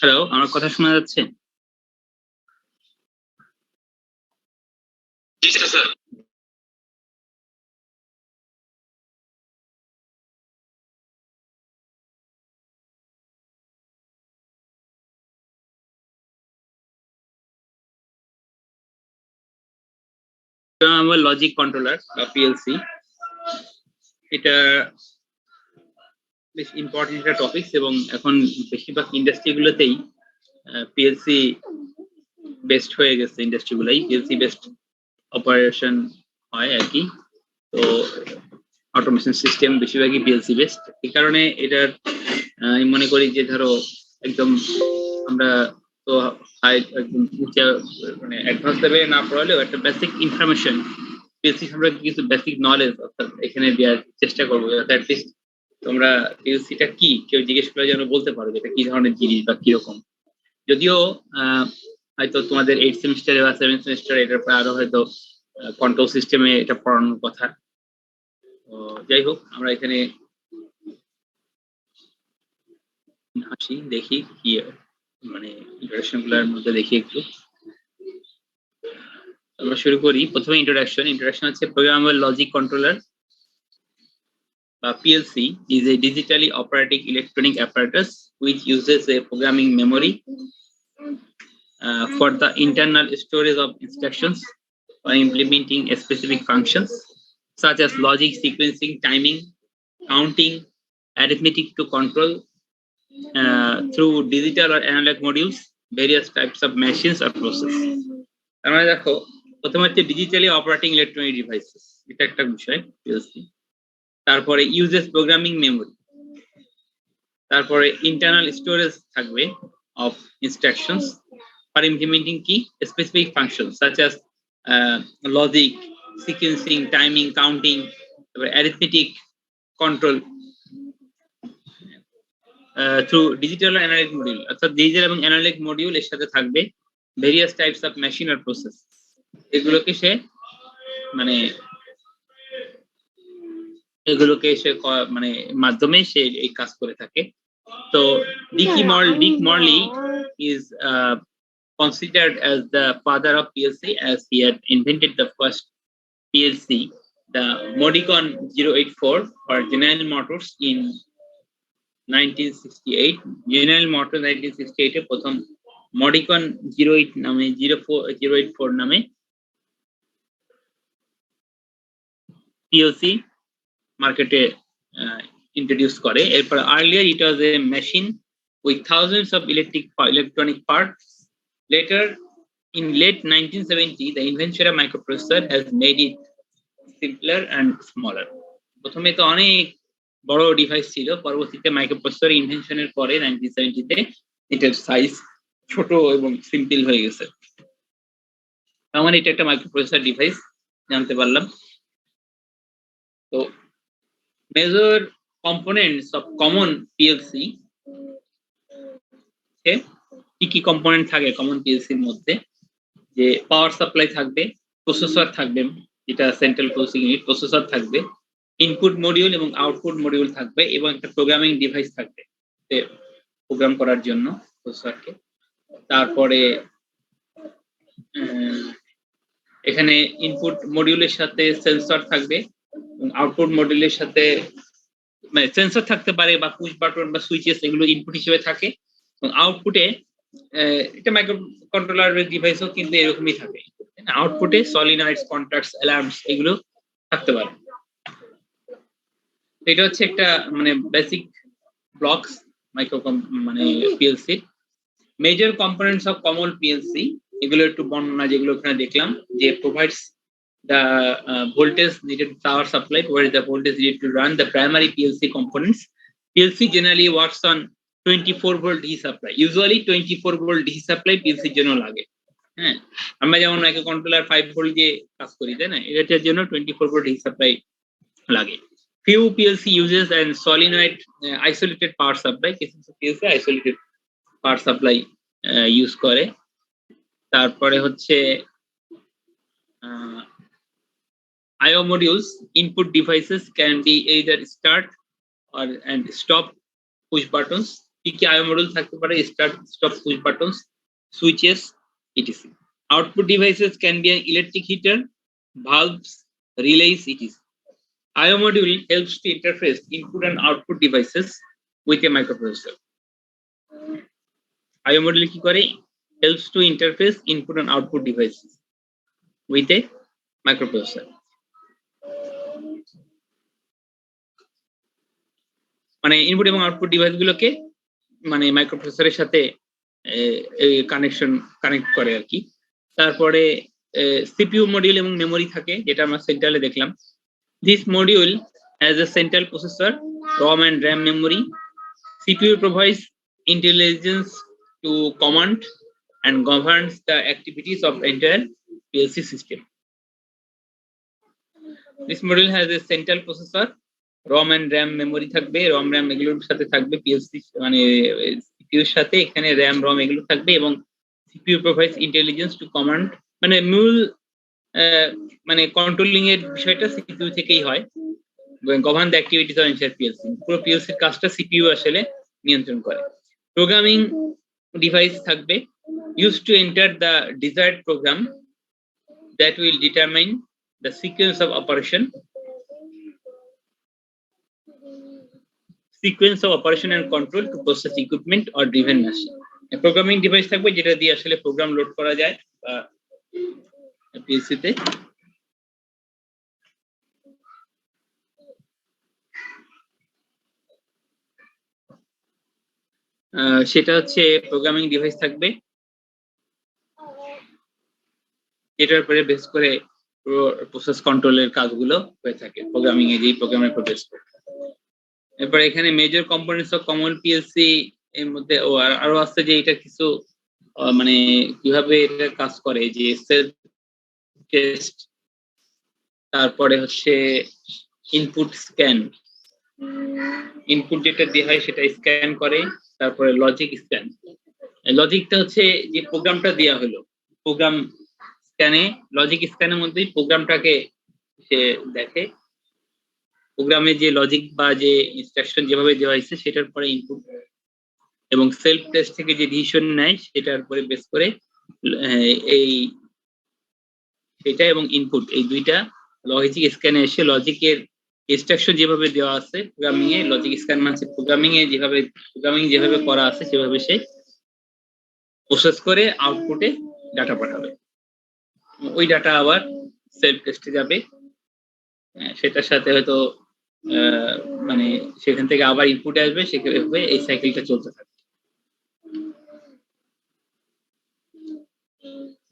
Hello, আমার কথা শোনা যাচ্ছে? জি স্যার। আমার লজিক কন্ট্রোলার বা পিএলসি, এটা বেশ ইম্পর্টেন্ট একটা টপিক এবং এখন বেশিরভাগ ইন্ডাস্ট্রিগুলোতেই পিএলসি বেস্ট হয়ে গেছে। ইন্ডাস্ট্রিগুলাই পিএলসি বেস্ট অপারেশন হয় আর কি। তো অটোমেশন সিস্টেম বেশিরভাগই পিএলসি বেস্ট। এই কারণে এটার আমি মনে করি যে ধরো একদম আমরা তো একদম মানে অ্যাডভান্স লেভেলে না পড়ালেও একটা বেসিক ইনফরমেশন পিএলসি সম্পর্কে কিছু বেসিক নলেজ অর্থাৎ এখানে দেওয়ার চেষ্টা করবো, যাতে অ্যাটলিস্ট তোমরা পিএলসিটা কি কেউ জিজ্ঞেস করে যেন বলতে পারো এটা কি ধরনের জিনিস বা কিরকম। যদিও হয়তো তোমাদের 8 সেমিস্টারে বা 7 সেমিস্টারে এটার পর আরো হয়তো কন্ট্রোল সিস্টেমে এটা পড়ানোর কথা। তো যাই হোক, আমরা এখানে আসি, দেখি কি মানে ইন্ট্রোডাকশন গুলোর মধ্যে দেখি একটু। আমরা শুরু করি। প্রথমে ইন্ট্রোডাকশন হচ্ছে প্রোগ্রামেবল লজিক কন্ট্রোলার বা PLC is a digitally operating electronic apparatus which uses a programming memory for the internal storage of instructions or implementing a specific functions such as logic, sequencing, timing, counting, arithmetic to control through digital or analog modules, various types of machines or process. তার মানে দেখো, প্রথমে হচ্ছে digitally operating electronic devices, এটা একটা বিষয় PLC. তারপরে uses programming memory, তারপরে ইন্টারনাল স্টোরেজ থাকবে অফ ইনস্ট্রাকশনস ফর ইমপ্লিমেন্টিং কি specific function such as logic, sequencing, timing, counting, তারপরে arithmetic control through digital analog module, অর্থাৎ ডিজিটাল এবং অ্যানালগ মডিউল এর সাথে থাকবে ভেরিয়াস টাইপস অফ মেশিন আর প্রসেস। এগুলোকে সে মানে মানে মাধ্যমে সে এই কাজ করে থাকে। তো ডিক মরলি is considered as the father of PLC as he had invented the first PLC, the Modicon 084 for General Motors in 1968. General Motors 1968 এ প্রথম Modicon 08 নামে 084 নামে PLC মার্কেটে introduce করে। এরপর earlier it was a machine with thousands of electronic parts. Later, in late 1970, the invention of microprocessor has made it simpler and smaller. প্রথমে তো অনেক বড় ডিভাইস ছিল, পরবর্তীতে মাইক্রোপ্রসেসর ইনভেনশনের পরে 1970 তে এটার সাইজ ছোট এবং সিম্পল হয়ে গেছে। তার এটা একটা মাইক্রোপ্রসেসর ডিভাইস জানতে পারলাম। তো major components of common PLC, কি কি কম্পোনেন্ট থাকে কমন PLC এর মধ্যে? যে পাওয়ার সাপ্লাই থাকবে, প্রসেসর থাকবে যেটা সেন্ট্রাল প্রসেসিং ইউনিট, প্রসেসর থাকবে, ইনপুট মডিউল এবং আউটপুট মডিউল থাকবে এবং একটা প্রোগ্রামিং ডিভাইস থাকবে প্রোগ্রাম করার জন্য প্রসেসরকে। তারপরে এখানে ইনপুট মডিউলের সাথে সেন্সর থাকবে এবং আউটপুট মডিউলের সাথে মানে সেন্সর থাকতে পারে বা পুশ বাটন বা সুইচেস, এগুলো ইনপুট হিসেবে থাকে। এবং আউটপুটে এটা মাইক্রো কন্ট্রোলার ডিভাইসও কিন্তু এরকমই থাকে, আউটপুটে সলিনয়েডস, কন্ট্যাক্টস, অ্যালার্মস এগুলো থাকতে পারে। এটা হচ্ছে একটা মানে বেসিক ব্লকস মাইক্রো মানে PLC. Major components of common PLC, এগুলো একটু বর্ণনা যেগুলো এখানে দেখলাম, যে provides the voltage needed power supply, provides the voltage needed to run the primary PLC components. PLC generally works on 24 volt DC supply. Usually 24 volt DC supply PLC জন্য লাগে। হ্যাঁ, আমরা যেমন মাইক্রো কন্ট্রোলার 5 ভোল্ট দিয়ে কাজ করি, তাই না? এটার জন্য 24 volt DC supply লাগে। Few PLC uses and solenoid isolated power supply, কিছু PLC isolated power supply use করে। তারপরে হচ্ছে IO modules, input devices can be either start or and stop push buttons. কি আইও মডিউল থাকতে পারে, start stop push buttons, switches, etc. Output devices can be an electric heater, valves, relays, etc. IO module helps to interface input and output devices with a microprocessor. IO module কি করে? Helps to interface input and output devices with a microprocessor. মানে input এবং output device গুলোকে মানে মাইক্রোপ্রসেসরের সাথে connect করে আর কি। তারপরে সিপিইউ মডিউল এবং মেমোরি থাকে, যেটা আমরা সেন্ট্রালে দেখলাম। This module has a central processor, ROM and RAM memory. CPU provides intelligence to command and governs the activities of the entire PLC system. This module has a central processor, ROM and RAM memory থাকবে, ROM RAM এগুলোর সাথে থাকবে, PLC মানে CPU এর সাথে এখানে RAM ROM এগুলো থাকবে, এবং CPU provides intelligence to command, মানে মূল মানে কন্ট্রোলিং এর বিষয়টা CPU থেকেই হয়। govern the activities of entire PLC, পুরো PLC এর কাজটা CPU আসলে নিয়ন্ত্রণ করে। প্রোগ্রামিং ডিভাইস থাকবে, used to enter the desired program that will determine the sequence of operation and control to process equipment or driven machine. Programming device থাকবে যেটা দিয়ে আসলে প্রোগ্রাম লোড করা যায় PLC তে। সেটা হচ্ছে প্রোগ্রামিং ডিভাইস থাকবে, এটার উপরে বেস করে প্রসেস কন্ট্রোলের কাজগুলো হয়ে থাকে প্রোগ্রামিং এ, যেই প্রোগ্রামের উপর বেস করে। এরপর এখানে major components of common PLC এর মধ্যে আরো আছে, যে এটা কিছু মানে কিভাবে এটা কাজ করে, যে সেলফ টেস্ট, তারপরে হচ্ছে ইনপুট স্ক্যান, ইনপুট যেটা দেওয়া হয় সেটা স্ক্যান করে, তারপরে লজিক স্ক্যান। লজিকটা হচ্ছে যে প্রোগ্রামটা দেওয়া হলো, প্রোগ্রাম স্ক্যানে, লজিক স্ক্যানের মধ্যেই প্রোগ্রামটাকে সে দেখে, প্রোগ্রামে যে লজিক বা যে ইনস্ট্রাকশন যেভাবে দেওয়া হয়েছে সেটার পরে ইনপুট, এবং সেলফ টেস্ট থেকে যে ডিসিশন নেয় সেটার উপরে বেস করে এই সেটা এবং ইনপুট, এই দুইটা লজিক স্ক্যানে এসে লজিকের ইনস্ট্রাকশন যেভাবে দেওয়া আছে প্রোগ্রামিং এ, লজিক স্ক্যান মানে প্রোগ্রামিং যেভাবে করা আছে সেভাবে সে প্রসেস করে আউটপুটে ডাটা পাঠাবে। ওই ডাটা আবার সেলফ টেস্টে যাবে, সেটার সাথে হয়তো মানে সেখান থেকে আবার ইনপুট আসবে, সেভাবে এই সাইকেলটা চলতে থাকে।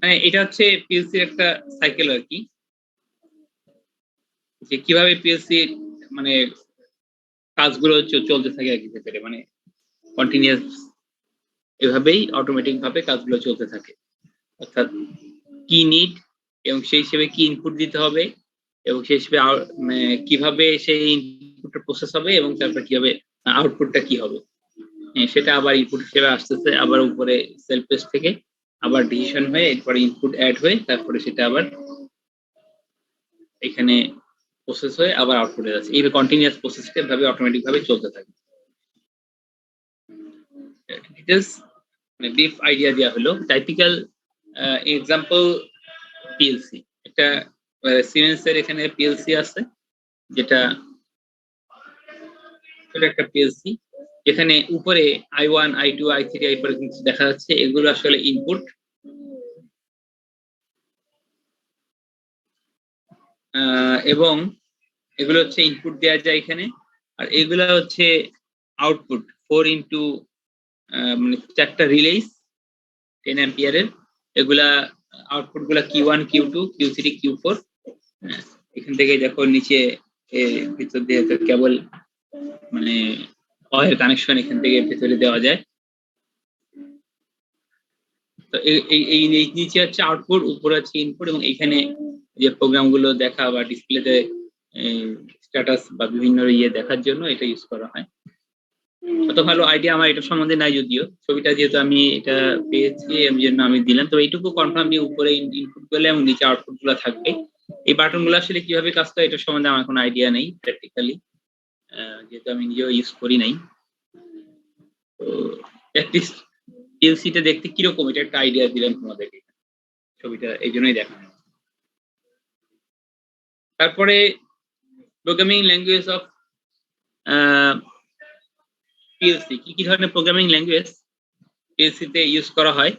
মানে এটা হচ্ছে পিএলসি একটা সাইকেল আর কি, যে কিভাবে পিএলসি মানে কাজগুলো চলতে থাকে আর কি ভেতরে, মানে কন্টিনিউয়াস এভাবেই অটোমেটিক ভাবে কাজগুলো চলতে থাকে। অর্থাৎ কি নিড এবং সেই হিসেবে কি ইনপুট দিতে হবে, এবং সেই হিসেবে কিভাবে সেই ইনপুটটা প্রসেস হবে, এবং তারপর কিভাবে আউটপুটটা কি হবে, সেটা আবার ইনপুট হিসেবে আসতেছে, আবার উপরে সেলফ টেস্ট থেকে আবার ডিসিশন হয়ে এরপরে ইনপুট অ্যাড হয়ে তারপরে সেটা আবার এখানে প্রসেস হয়ে আবার আউটপুটে যাচ্ছে। এই কন্টিনিউয়াস প্রসেসটা ভাবে অটোমেটিক ভাবে চলতে থাকে। ডিটেইলস মানে ব্রিফ আইডিয়া দেওয়া হলো। টাইপিক্যাল এক্সাম্পল পিএলসি, একটা সিমেন্সের এখানে পিএলসি আছে, যেটা একটা পিএলসি যেখানে উপরে I1, I2, I3, I4 দেখা যাচ্ছে, এগুলো আসলে ইনপুট, এবং এগুলো হচ্ছে ইনপুট দেওয়া যায় এখানে, আর এগুলো হচ্ছে আউটপুট 4 ইন্টু মানে 4টা রিলেস 10 অ্যাম্পিয়ারের, এগুলা আউটপুট গুলা Q1, Q2, Q3, Q4। এখান থেকে দেখো নিচে ভিতর দিয়ে কেবল মানে ওয়্যার কানেকশন এখান থেকে ভেতরে দেওয়া যায়। তো এই নিচে হচ্ছে আউটপুট, উপরে হচ্ছে ইনপুট, এবং এখানে যে প্রোগ্রাম গুলো দেখা বা ডিসপ্লেতে স্ট্যাটাস বা বিভিন্ন ইয়ে দেখার জন্য এটা ইউজ করা হয়। অত ভালো আইডিয়া আমার এটা সম্বন্ধে নাই, যদিও ছবিটা যেহেতু আমি এটা পেয়েছি এর জন্য আমি দিলাম। তো এইটুকু কনফার্ম যে উপরে ইনপুট গুলো এবং নিচে আউটপুট গুলো থাকবে। এই বাটন গুলো আসলে কিভাবে কাজ করে এটা সম্বন্ধে আমার কোনো আইডিয়া নেই প্র্যাকটিক্যালি, যেহেতু আমি নিজেও ইউজ করি নাই। তো অ্যাটলিস্ট পিএলসিটা দেখতে কিরকম এটা একটা আইডিয়া দিলাম তোমাদেরকে, ছবিটা এই জন্যই দেখানো। তারপরে প্রোগ্রামিং ল্যাঙ্গুয়েজ অফ পিএলসি, কি কি ধরনের প্রোগ্রামিং ল্যাঙ্গুয়েজ পিএলসি তে ইউজ করা হয়?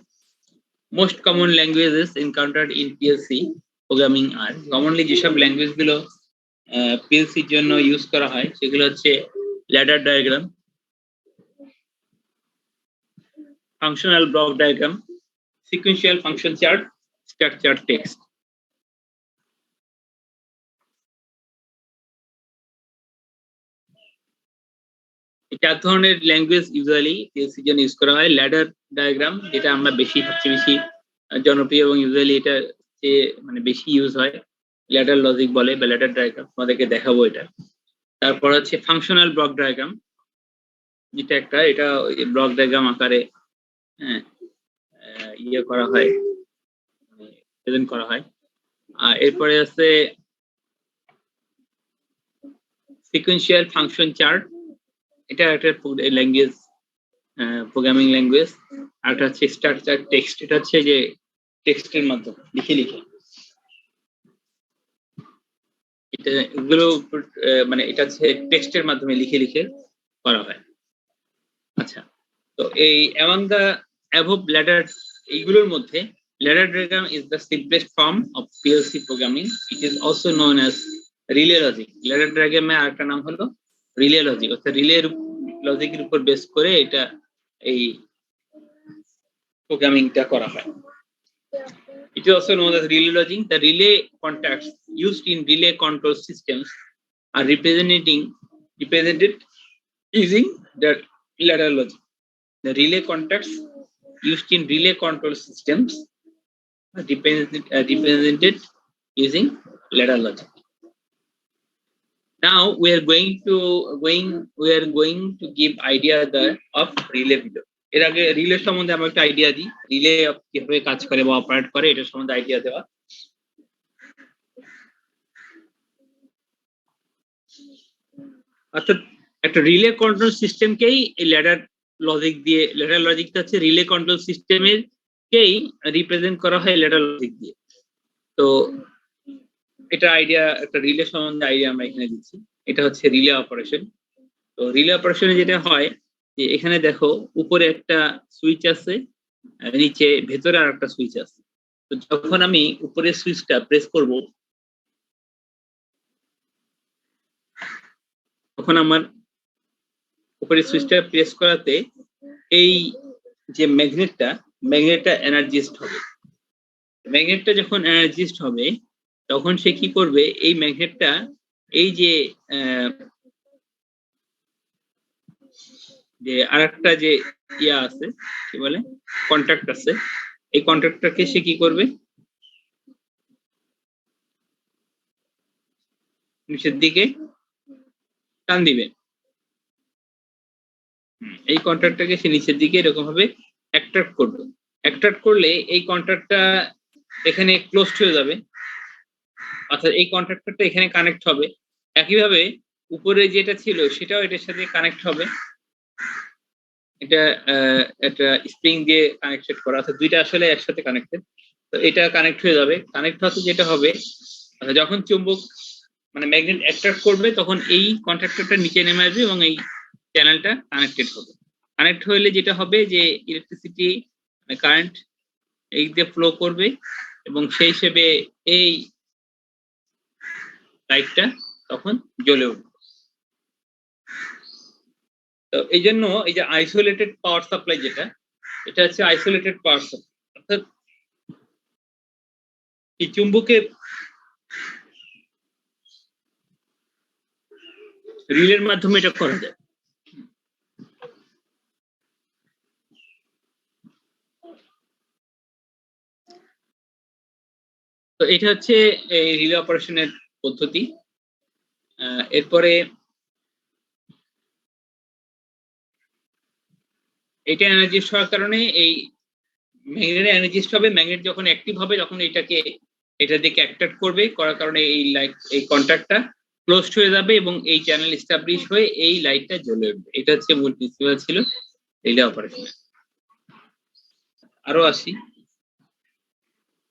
Most common languages encountered in PLC programming are, commonly যেসব ল্যাঙ্গুয়েজ গুলো পিএলসির জন্য ইউজ করা হয় সেগুলো হচ্ছে ladder diagram, functional block diagram, sequential function chart, structure text. এই চার ধরনের ল্যাঙ্গুয়েজ ইউজুয়ালি পিএলসির জন্য ইউজ করা হয়। ল্যাডার ডায়াগ্রাম, যেটা আমরা সবচেয়ে বেশি জনপ্রিয় এবং ইউজুয়ালি এটা মানে বেশি ইউজ হয়, ল্যাডার লজিক বলে বা ল্যাডার ডায়াগ্রাম, তোমাদেরকে দেখাবো এটা। তারপর হচ্ছে ফাংশনাল ব্লক ডায়াগ্রাম, যেটা এটা ব্লক ডায়াগ্রাম আকারে ইয়ে করা হয়, প্রেজেন্ট করা হয়। আর এরপরে আছে সিকোয়েন্সিয়াল ফাংশন চার্ট, এটা একটা ল্যাঙ্গুয়েজ, প্রোগ্রামিং ল্যাঙ্গুয়েজ। আর একটা হচ্ছে স্ট্রাকচার টেক্সট, এটা হচ্ছে যে টেক্সটের মাধ্যমে লিখে এগুলো মানে এটা হচ্ছে টেক্সটের মাধ্যমে লিখে করা হয়। আচ্ছা, তো এই অ্যামং দ্য অ্যাবভ ল্যাডার, এইগুলোর মধ্যে ladder diagram is the simplest form of PLC programming. It is also known as relay logic. Ladder diagram এর আরেকটা নাম হলো relay logic, অর্থাৎ রিলে লজিকের উপর বেস করে এটা এই প্রোগ্রামিংটা করা হয়। It is also known as relay logic. The relay contacts used in relay control systems are represented using the ladder logic. The relay contacts used in relay control systems are represented using ladder logic. Now we are going to give idea of relay below. এর আগে relay সম্বন্ধে আমরা একটা idea দিই, relay কিভাবে কাজ করে বা অপারেট করে এটা সম্বন্ধে আইডিয়া দেওয়া। অর্থাৎ একটা রিলে কন্ট্রোল সিস্টেমকেই এই ল্যাডার লজিকটা হচ্ছে রিলে কন্ট্রোল সিস্টেমের কেই রিপ্রেজেন্ট করা হয় ল্যাডার লজিক দিয়ে। তো এটা আইডিয়া, একটা রিলে সম্বন্ধে আইডিয়া আমরা এখানে দিচ্ছি। এটা হচ্ছে রিলে অপারেশন। তো রিলে অপারেশনে যেটা হয় যে এখানে দেখো উপরে একটা সুইচ আছে, নিচে ভেতরে আর একটা সুইচ আছে। তো যখন আমি উপরের সুইচটা প্রেস করব তখন আমার উপরের সুইচটা প্রেস করাতে এই যে ম্যাগনেটটা এনার্জিস্ট হবে। ম্যাগনেটটা যখন এনার্জিস্ট হবে তখন সে কি করবে, এই ম্যাগনেটটা এই যে আরেকটা যে ইয়া আছে কি বলে কন্ট্যাক্ট আছে, এই কন্ট্যাক্টটাকে সে কি করবে নিচের দিকে টান দিবে। এই কন্ট্যাক্টটাকে সে নিচের দিকে এরকম ভাবে অ্যাট্রাক্ট করবে। অ্যাট্রাক্ট করলে এই কন্ট্যাক্টটা এখানে ক্লোজড হয়ে যাবে, অর্থাৎ এই কন্ট্যাক্টরটা এখানে কানেক্ট হবে। একইভাবে উপরে যেটা ছিল সেটাও এটার সাথে কানেক্ট হবে। এটা একটা স্প্রিং দিয়ে কানেক্টেড করা, অর্থাৎ দুইটা আসলে একসাথে কানেক্টেড। তো এটা কানেক্ট হয়ে যাবে। কানেক্ট হতে যেটা হবে, যখন চুম্বক মানে ম্যাগনেট অ্যাট্রাক্ট করবে তখন এই কন্ট্যাক্টরটা নিচে নেমে আসবে এবং এই চ্যানেলটা কানেক্টেড হবে। কানেক্ট হলে যেটা হবে যে ইলেকট্রিসিটি কারেন্ট এই দিয়ে ফ্লো করবে এবং সেই হিসেবে এই লাইটটা তখন জ্বলে উঠবে। তো এই জন্য এই যে আইসোলেটেড পাওয়ার সাপ্লাই যেটা, এটা হচ্ছে আইসোলেটেড পাওয়ার সাপ্লাই, অর্থাৎ এই চুম্বকের রিলের মাধ্যমে এটা করা যায়। তো এটা হচ্ছে এই রিলে অপারেশনের পদ্ধতি। এরপরে এটা এনার্জিস্ট হওয়ার কারণে এই ম্যাগনেট এনার্জিস্ট হবে। ম্যাগনেট যখন অ্যাক্টিভ হবে তখন এটা দিকে অ্যাট্রাক্ট করবে, করার কারণে এই কন্ট্যাক্টটা ক্লোজড হয়ে যাবে এবং এই চ্যানেল এস্টাবলিশ হয়ে এই লাইটটা জ্বলে উঠবে। এটা হচ্ছে মূল প্রিন্সিপাল ছিল রিলে অপারেশনের। আরো আসি,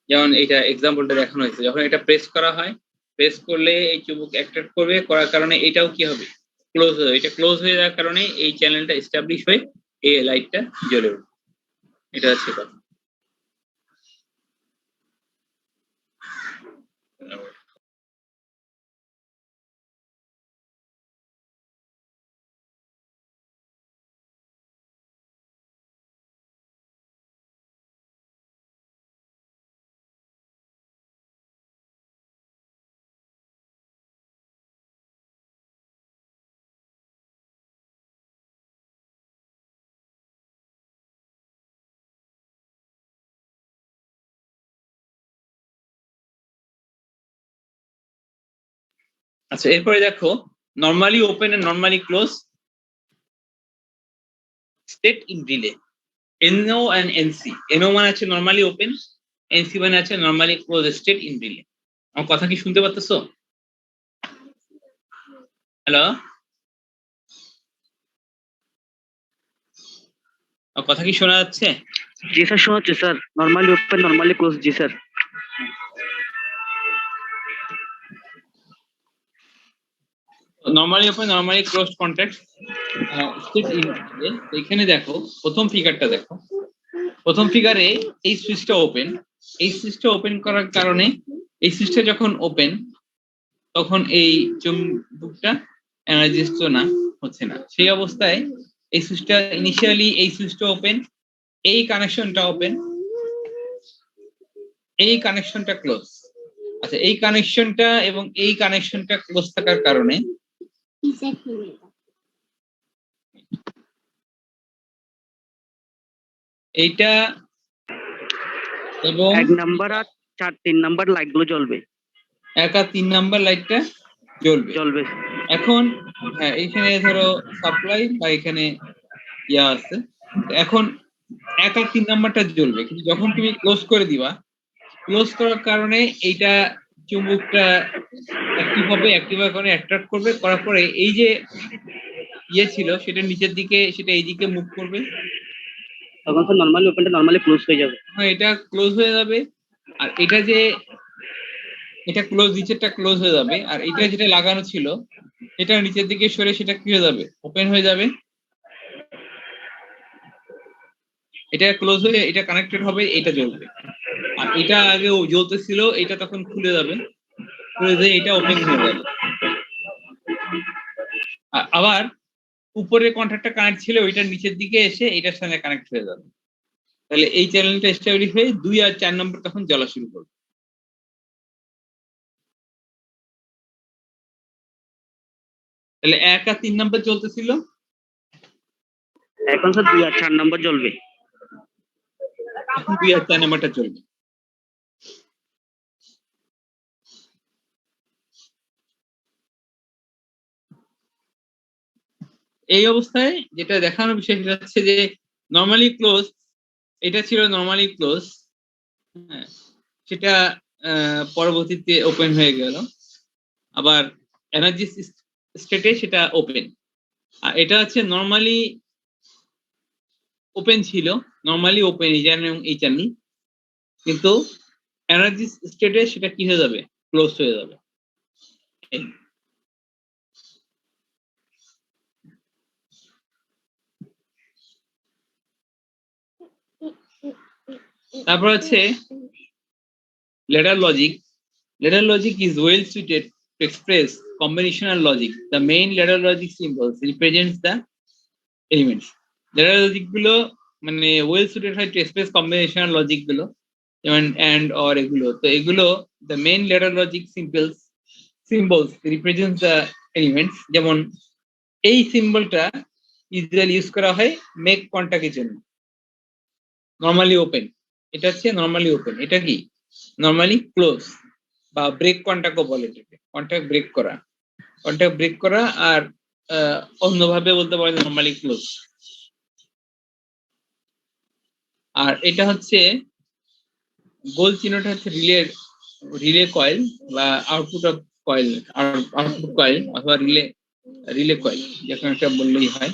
যেমন এটা এক্সাম্পলটা দেখানো হয়েছে, যখন এটা প্রেস করা হয়, প্রেস করলে এই চুম্বক অ্যাট্রাক্ট করবে, করার কারণে এটাও কি হবে, ক্লোজ হয়ে, এটা ক্লোজ হয়ে যাওয়ার কারণে এই চ্যানেলটা এস্টাবলিশ হয়ে এই লাইটটা জ্বলে উঠবে। এটা হচ্ছে কথা। আচ্ছা, এরপরে দেখো normally open and normally close state in relay, NO and NC. NO মানে আছে নরমালি ওপেন, এনসি মানে আছে normally close state in relay. আমার কথা কি শুনতে পাচ্তেছো? হ্যালো, আমার কথা কি শোনা যাচ্ছে? জি স্যার, শোনা যাচ্ছে sir. Normally open, normally close. G sir. Normally open, normally close contact state in relay. এখানে দেখো প্রথম ফিগারটা দেখো, প্রথম ফিগারে এই সুইচটা ওপেন, এই সুইচটা ওপেন করার কারণে এই সুইচটা যখন ওপেন তখন এই চুম্বকটা এনার্জিস্ট না হচ্ছে না, সেই অবস্থায় এই সুইচটা ইনিশিয়ালি, এই সুইচটা ওপেন, এই কানেকশনটা ওপেন, এই কানেকশনটা ক্লোজ। আচ্ছা, এই কানেকশনটা এবং এই কানেকশনটা ক্লোজ থাকার কারণে এইটা এবং 1 নাম্বার আর 3 নাম্বার লাইট গুলো জ্বলবে। 1 আর 3 নাম্বার লাইটটা জ্বলবে। এখন হ্যাঁ, এখানে ধরো সাপ্লাই বা এখানে ইয়া আছে, এখন 1 আর 3 নাম্বারটা জ্বলবে, কিন্তু যখন তুমি ক্লোজ করে দিবা, ক্লোজ করার কারণে এইটা চুম্বকটা অ্যাক্টিভ হবে, অ্যাক্টিভ হওয়ার কারণে অ্যাট্রাক্ট করবে, করার পরে এই যে ইয়ে ছিল সেটা নিচের দিকে, সেটা এইদিকে মুভ করবে, তখন তো নরমালি ওপেনটা নরমালি ক্লোজ হয়ে যাবে। হ্যাঁ, এটা ক্লোজ হয়ে যাবে। আর এটা যে এটা ক্লোজ, নিচেরটা ক্লোজ হয়ে যাবে, আর এটা যেটা লাগানো ছিল এটা নিচের দিকে সরে সেটা কি হয়ে যাবে, ওপেন হয়ে যাবে। এটা ক্লোজ হয়ে এটা কানেক্টেড হবে, এটা জ্বলবে। আর এটা আগে জ্বলতেছিল, এটা তখন খুলে যাবে, খুলে দিয়ে এটা ওপেন হয়ে যাবে। আবার উপরের কন্ট্যাক্টটা কানেক্ট ছিল, ওইটার নিচের দিকে এসে এটার সঙ্গে কানেক্ট হয়ে যাবে। তাহলে এই চ্যানেলটা এস্টাবলিশ হয়ে 2 আর 4 নম্বর তখন জ্বলা শুরু করবে। তাহলে 1 আর 3 নম্বর চলতেছিল, এখন স্যার 2 আর 4 নাম্বার জ্বলবে। এখন 2 আর 4 নম্বরটা চলবে। এই অবস্থায় যেটা দেখানোর বিষয় সেটা হচ্ছে যে নরমালি ক্লোজ, এটা ছিল নরমালি ক্লোজ, হ্যাঁ, সেটা পরবর্তীতে ওপেন হয়ে গেল, আবার এনার্জি স্টেটে সেটা ওপেন। আর এটা হচ্ছে নরমালি ওপেন ছিল, নরমালি ওপেন এই জার্নি এবং এই জার্নি, কিন্তু এনার্জি স্টেটে সেটা কি হয়ে যাবে, ক্লোজ হয়ে যাবে। তারপর হচ্ছে ladder logic. Ladder logic is well suited to express combinational logic. The main ladder logic symbols represents the elements. Ladder logic গুলো মানে well suited হয় to express combinational logic গুলো, যেমন and or এগুলো। তো এগুলো the main ladder logic symbols represents the elements, যেমন এই সিম্বলটা ইউজুয়ালি ইউজ করা হয় মেক কন্টাক্টের জন্য, নরমালি ওপেন। এটা হচ্ছে নরমালি ওপেন, এটা কি নরমালি ক্লোজ বা ব্রেক কন্টাক্টও বলে এটাকে, কন্টাক্ট ব্রেক করা, কন্টাক্ট ব্রেক করা। আর অন্যভাবে বলতে পারে নরমালি ক্লোজ। আর এটা হচ্ছে গোল চিহ্নটা হচ্ছে রিলে কয়েল বা output of coil, output coil অথবা রিলে কয়েল, যে কোনো একটা বললেই হয়।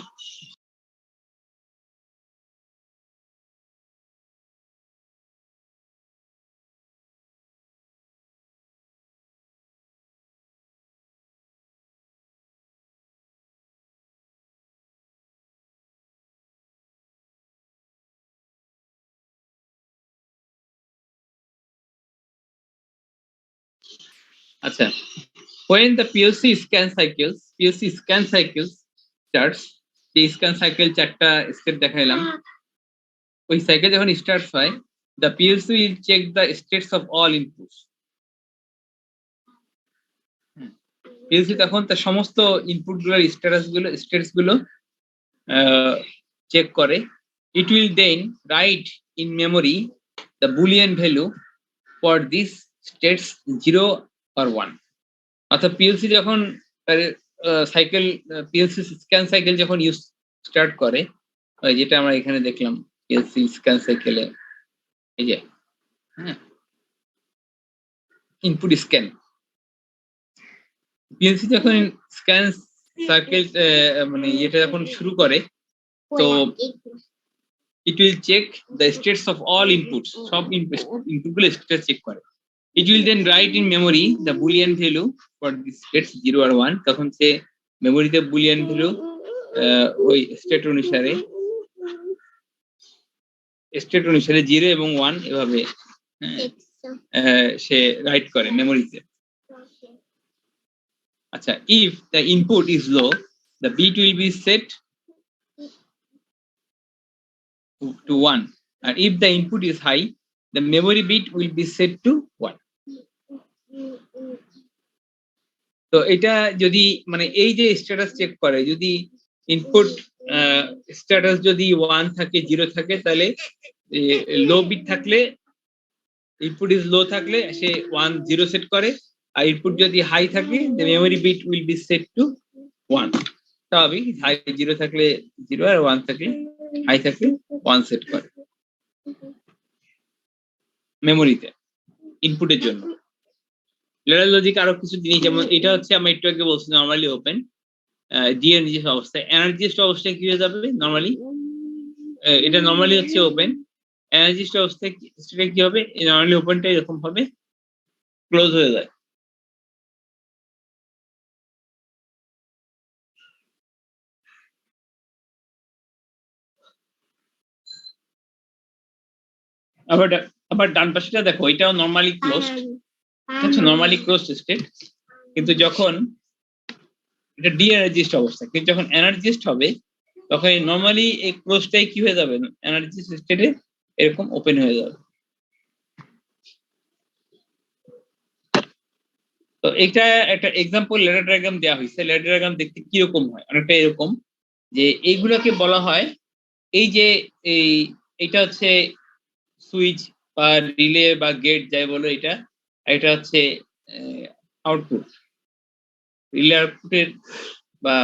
আচ্ছা, when the PLC scan cycles starts, যে স্ক্যান সাইকেল চারটা স্টেপ দেখাইলাম, ওই সাইকেল যখন স্টার্ট হয়, the PLC will check the states of all inputs. PLC তখন তার সমস্ত ইনপুট গুলোর স্টেটস গুলো চেক করে। It will then write in memory the boolean value for these states 0 or 1. অর্থাৎ পিএলসি যখন সাইকেল, পিএলসি স্ক্যান সাইকেল যখন use start করে, যেটা আমরা এখানে দেখলাম পিএলসি স্ক্যান সাইকেলে, এই যে হ্যাঁ ইনপুট স্ক্যান, পিএলসি যখন স্ক্যান সার্কেল মানে এটা যখন শুরু করে, তো it will check the states of all inputs, সব ইনপুট গুলো স্টেট চেক করে। It will then write in memory the boolean value for the states 0 or 1. তখন সে মেমোরিতে বুলিয়ান ভ্যালু ওই স্টেট অনুসারে 0 এবং 1 এভাবে সে রাইট করে মেমোরিতে। আচ্ছা, if the input is low, the bit will be set to 1, and if the input is high, the memory bit will be set to 1. তো এটা যদি মানে এই যে স্ট্যাটাস চেক করে, যদি ইনপুট স্ট্যাটাস যদি 1 থাকে 0 থাকে, তাহলে লো বিট থাকলে, ইনপুট ইজ লো থাকলে সে 1 0 সেট করে, আর ইনপুট যদি হাই থাকে the memory bit will be set to 1. স্বাভাবিক, হাই 0 থাকলে 0 আর 1 থাকলে হাই থাকলে 1 সেট করে মেমোরিতে ইনপুটের জন্য। লেডার লজিক আরো কিছু জিনিস, যেমন এটা হচ্ছে আমরা একটু আগে বলছি নরমালি ওপেন, ডি এর নিজস্ব অবস্থায়, এনার্জিস্ট অবস্থায় কি হয়ে যাবে নরমালি, এটা নরমালি হচ্ছে ওপেন, এনার্জিস্ট অবস্থায় সেটা কি হবে, নরমালি ওপেনটা এরকম হবে, ক্লোজ হয়ে যায়। আবার ডান পাশেটা দেখো, এটাও নরমালি ক্লোজড, আচ্ছা নরমালি ক্লোজড স্টেট, কিন্তু যখন এটা ডি এনার্জিস্ট অবস্থা, কিন্তু যখন এনার্জিস্ট হবে তখন নরমালি এই ক্লোজটাই কি হয়ে যাবে, এনার্জিস্ট স্টেটে এরকম ওপেন হয়ে যাবে। তো এটা একটা এক্সাম্পল লেডার ডায়াগ্রাম দেওয়া হয়েছে। লেডার ডায়াগ্রাম দেখতে কিরকম হয়, অনেকটা এরকম, যে এইগুলোকে বলা হয়, এই যে এইটা হচ্ছে সুইচ বা রিলে বা গেট যাই বলো, এটা হচ্ছে আউটপুট, রিলে আউটপুটের বা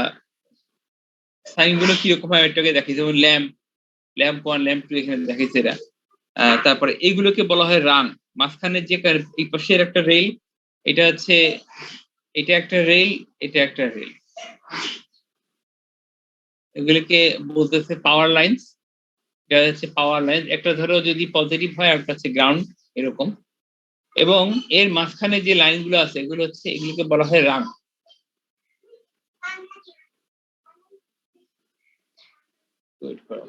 সাইনগুলো কিরকম হয় এটাকে দেখি, যেমন ল্যাম্প 1 ল্যাম্প 2 এখানে দেখাইছে এরা। তারপরে এইগুলোকে বলা হয় রান, মাঝখানে যে এই পাশের একটা রেল, এটা হচ্ছে, এটা একটা রেল, এটা একটা রেল, এগুলোকে বলতেছে পাওয়ার লাইন্স। এটা হচ্ছে পাওয়ার লাইন, একটা ধরো যদি পজিটিভ হয় আর একটা হচ্ছে গ্রাউন্ড এরকম, এবং এর মাঝখানে যে লাইনগুলো আছে এগুলো হচ্ছে, এগুলোকে বলা হয় রান। ওয়েট করো,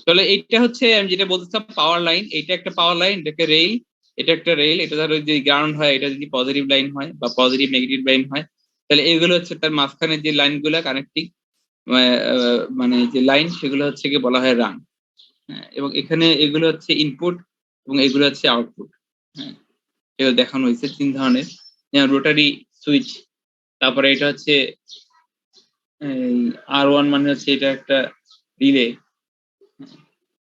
তাহলে এইটা হচ্ছে আমি যেটা বলতেছিলাম পাওয়ার লাইন, এটা একটা পাওয়ার লাইন, এটাকে রেল, এটা একটা রেল, এটা ধরো যদি গ্রাউন্ড হয়, এটা যদি পজিটিভ লাইন হয় বা পজিটিভ নেগেটিভ লাইন হয়, তাহলে এগুলো হচ্ছে তার মাঝখানে যে লাইনগুলো কানেক্টিং মানে যে লাইন, সেগুলো হচ্ছে কি বলা হয় রান। হ্যাঁ, এবং এখানে এগুলো হচ্ছে ইনপুট এবং এগুলো হচ্ছে আউটপুট। হ্যাঁ, এগুলো দেখানো হয়েছে 3 ধরনের, যেমন রোটারি সুইচ, তারপরে এটা হচ্ছে R1 মানে হচ্ছে এটা একটা রিলে,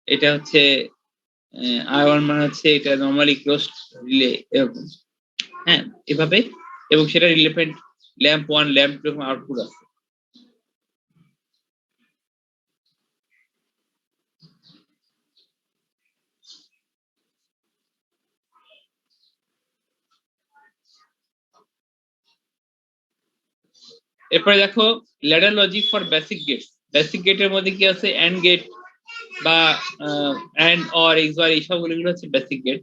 এটা হচ্ছে R1 মানে হচ্ছে এটা নরমালি ক্লোজড রিলে এরকম। হ্যাঁ, এভাবে, এবং সেটা রিলেটেড ল্যাম্প 1 ল্যাম্প 2 এবং আউটপুট আছে। এরপরে দেখো ladder logic for basic gates. Basic গেটের মধ্যে কি আছে, এন্ড গেট বা এন্ড অর এক্সর এইসবগুলো হচ্ছে বেসিক গেট।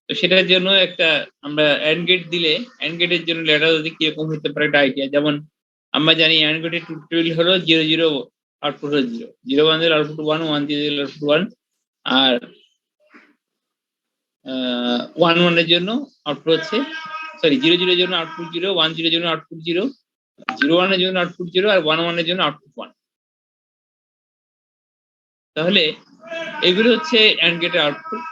তো সেটার জন্য একটা আমরা এন্ড গেট দিলে এন্ড গেটের জন্য ল্যাডার লজিক কিরকম হতে পারে একটা আইডিয়া। যেমন আমরা জানি এন্ড গেটের টিউটোরিয়াল হলো 0 0 আউটপুট হলো 0, 0 1 0 আউটপুট 1, 1 0 আউটপুট 1, আর 1 1 এর জন্য আউটপুট হচ্ছে, সরি 0 0 এর জন্য আউটপুট 0, 1 0 এর জন্য আউটপুট 0, 0 1 এর জন্য আউটপুট 0, আর 1 1 এর জন্য আউটপুট 1। তাহলে এগুলো হচ্ছে অ্যান্ড গেটের আউটপুট।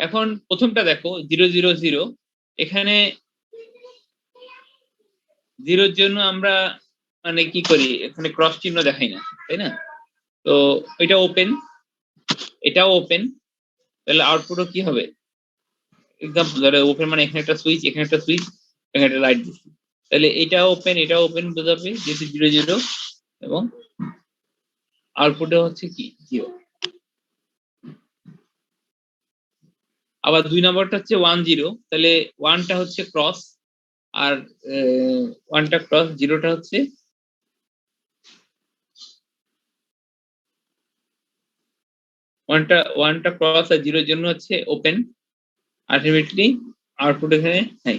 এখন প্রথমটা দেখো 0 0 0, এখানে 0 জন্য আমরা মানে কি করি, এখানে ক্রস চিহ্ন দেখাই না, তাই না? তো এটা ওপেন, এটাও ওপেন, তাহলে আউটপুটও কি হবে, এক্সাম্পল ধরো ওপেন মানে এখানে একটা সুইচ, এখানে একটা সুইচ, এখানে একটা লাইট দিচ্ছি, তাহলে এটা ওপেন এটা ওপেন বোঝাবে যেহেতু 0 0, এবং আউটপুটে হচ্ছে কি 0। আবার 2 নম্বরটা হচ্ছে 1 0, তাহলে 1টা হচ্ছে ক্রস, আর 1টা ক্রস, 0টা হচ্ছে 1টা ক্রস, আর 0 জন্য হচ্ছে ওপেন, আলটিমেটলি আউটপুট এখানে নাই।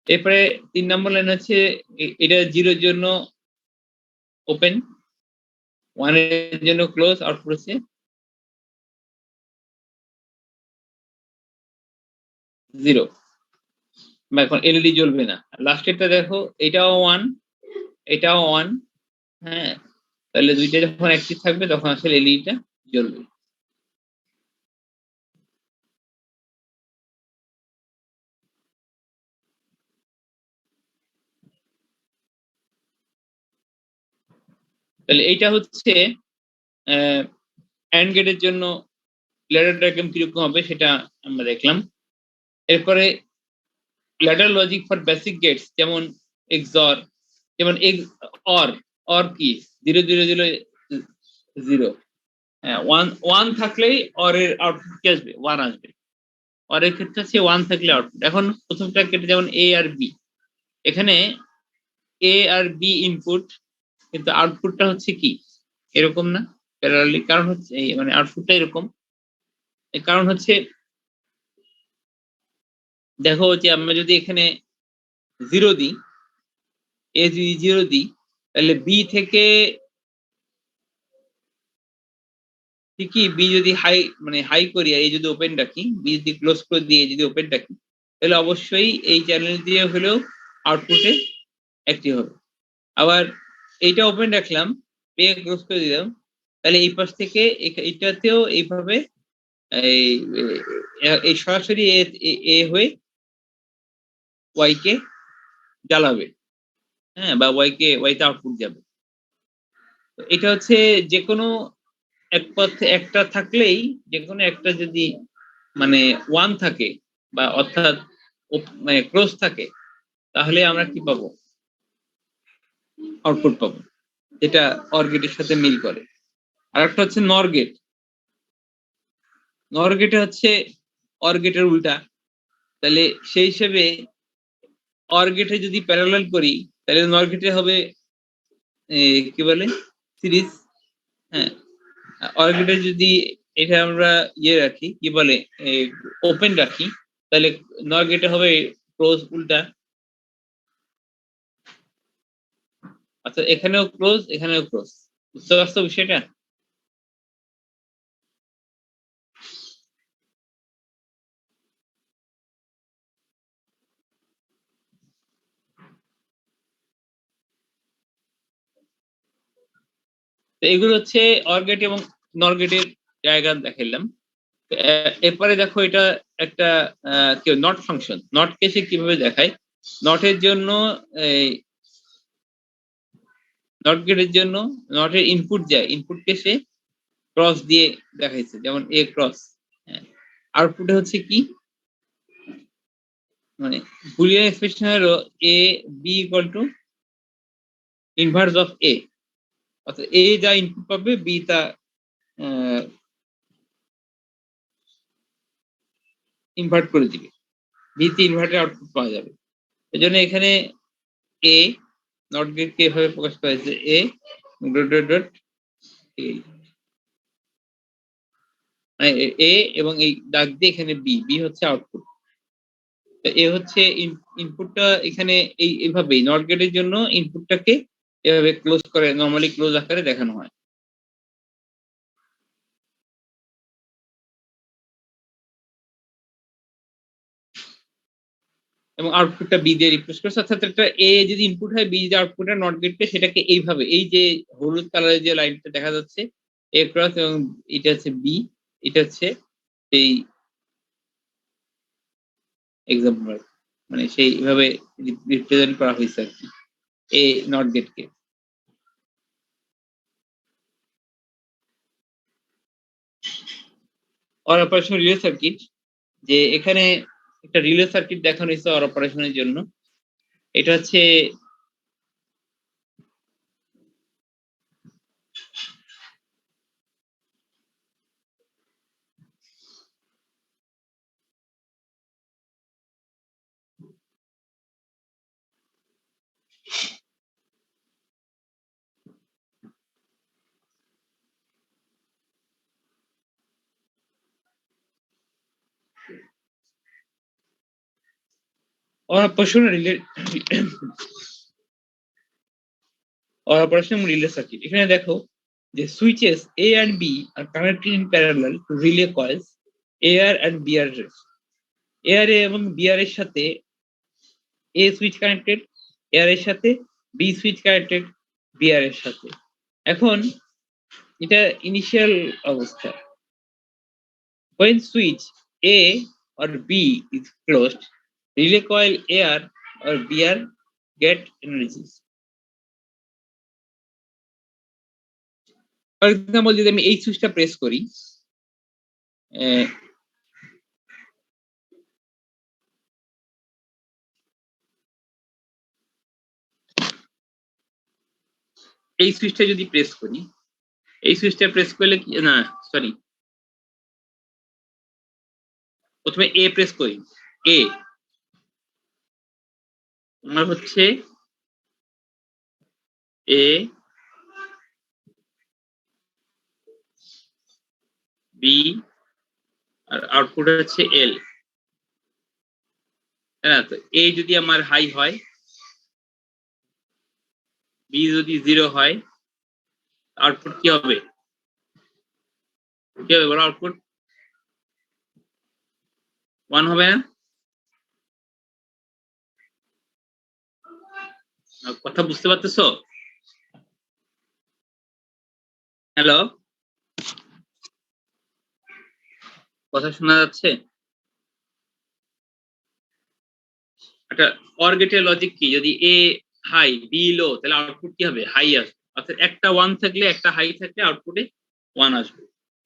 এরপরে 3 নম্বর লাইন হচ্ছে এটা 0 জন্য ওপেন, 1 এর জন্য ক্লোজ, আউটপুট হচ্ছে 0, বা এখন এলইডি জ্বলবে না। লাস্টেরটা দেখো এটাও 1 এটাও 1, হ্যাঁ, তাহলে দুইটা যখন অ্যাক্টিভ থাকবে তখন আসলে এলইডিটা জ্বলবে। তাহলে এইটা হচ্ছে অ্যান্ড গেটের জন্য ল্যাডার ডায়াগ্রাম কিরকম হবে সেটা আমরা দেখলাম। এরপরে ladder logic for basic gates, যেমন এক্সর, যেমন অর, অর কি 0 0 0 0, হ্যাঁ 1 1 থাকলেই অর এর আউটপুট কি আসবে, 1 আসবে। অর এর ক্ষেত্রে হচ্ছে 1 থাকলে আউটপুট। এখন প্রথমটা কেটে, যেমন এ আর বি, এখানে এ আর বি ইনপুট, কিন্তু আউটপুটটা হচ্ছে কি এরকম না প্যারালালি, কারণ হচ্ছে মানে আউটপুটটা এরকম, এর কারণ হচ্ছে দেখো যে আমরা যদি এখানে 0 দিই, এ যদি 0 দিই, তাহলে বি থেকে ঠিকই বি যদি হাই মানে হাই করি, এই যদি ওপেন রাখি, বি যদি ক্লোজ করে দিয়ে যদি ওপেন রাখি, তাহলে অবশ্যই এই চ্যানেল দিয়ে হলেও আউটপুটে অ্যাক্টিভ হবে। আবার এইটা ওপেন রাখলাম, পে ক্লোজ করে দিলাম, তাহলে এই পাশ থেকে এটাতেও এইভাবে এই এই সরাসরি এ হয়ে ওয়াই কে জ্বালাবে, হ্যাঁ, বা ওয়াইতে আউটপুট যাবে। তো এটা হচ্ছে যে কোনো এক পথে একটা থাকলেই, যে কোনো একটা যদি মানে 1 থাকে বা অর্থাৎ মানে ক্লোজ থাকে, তাহলে আমরা কি পাবো, আউটপুট পাবো, যেটা অর গেটের সাথে মিল করে। আর একটা হচ্ছে নর গেট। নর গেটে হচ্ছে অর গেটের উল্টা, তাহলে সেই হিসেবে অর গেটে যদি প্যারালাল করি, তাহলে নর গেটে হবে কি বলে সিরিজ, হ্যাঁ। অর গেটে যদি এটা আমরা ইয়ে রাখি, কি বলে ওপেন রাখি, তাহলে নর গেটে হবে ক্লোজ উল্টা, আচ্ছা এখানেও ক্লোজ এখানেও ক্লোজ। বুঝতে পারছো বিষয়টা? তো এগুলো হচ্ছে অর গেট এবং নর গেটের ডায়াগ্রাম দেখাইলাম। এরপরে দেখো এটা একটা কি নট ফাংশন, নট কেসে কিভাবে দেখায়। নটের জন্য এই নট গেটের জন্য নটের ইনপুট যায়, ইনপুট কেসে ক্রস দিয়ে দেখাইছে, যেমন এ ক্রস, আউটপুটে হচ্ছে কি মানে বুলিয়ান এক্সপ্রেশন হলো A B equal to inverse of A, অর্থাৎ এ যা ইনপুট পাবে বি তা ইনভার্ট করে দিবে, বি তে ইনভার্টের আউটপুট পাওয়া যাবে। এই জন্য এখানে এ নট গেট কে এভাবে প্রকাশ করা হয়েছে A dot dot dot A এবং এই দাগ দিয়ে এখানে বি বি হচ্ছে আউটপুট। এ হচ্ছে ইনপুটটা এখানে এইভাবেই নট গেটের জন্য ইনপুটটাকে এভাবে ক্লোজ করে নরমালি ক্লোজ আকারে দেখানো হয়। এবং আউটপুটটা বি দিয়ে রিপ্লেস করছে, অর্থাৎ একটা এ যদি ইনপুট হয় বি যদি আউটপুট হয় নট গেটে সেটাকে এইভাবে এই যে হলুদ কালারের যে লাইনটা দেখা যাচ্ছে এ ক্রস এবং এটা হচ্ছে বি, এটা হচ্ছে এই এক্সাম্পল মানে সেইভাবে রিপ্রেজেন্ট করা হয়েছে আর কি এ নট গেটকে। অর অপারেশন রিলে সার্কিট, যে এখানে একটা রিলে সার্কিট দেখানো হয়েছে অর অপারেশনের জন্য। এটা হচ্ছে or operation relay or operation relay circuit. এখানে দেখো যে switches A and B are connected in parallel to relay coils AR and BR. AR এবং BR এর সাথে A switch connected, AR এর সাথে B switch connected BR এর সাথে। এখন এটা ইনিশিয়াল অবস্থা। When switch A or B is closed, relay coil AR or BR get energies. For example যদি আমি এই সুইচটা প্রেস করি, এই সুইচটা যদি প্রেস করি, এই সুইচটা প্রেস করলে কি না সরি প্রথমে এ প্রেস করি, এ আমার হচ্ছে এ বি আর আউটপুট হচ্ছে এল। হ্যাঁ, তো এ যদি আমার হাই হয়, বি যদি 0 হয়, আউটপুট কি হবে? কি হবে বলো? আউটপুট 1 হবে না? কথা বুঝতে পারতেছো? হ্যালো, কথা শোনা যাচ্ছে? একটা অর গেটের লজিক কি, যদি এ হাই বি লো তাহলে আউটপুট কি হবে? হাই আসবে, অর্থাৎ একটা 1 থাকলে একটা হাই থাকলে আউটপুটে 1 আসবে।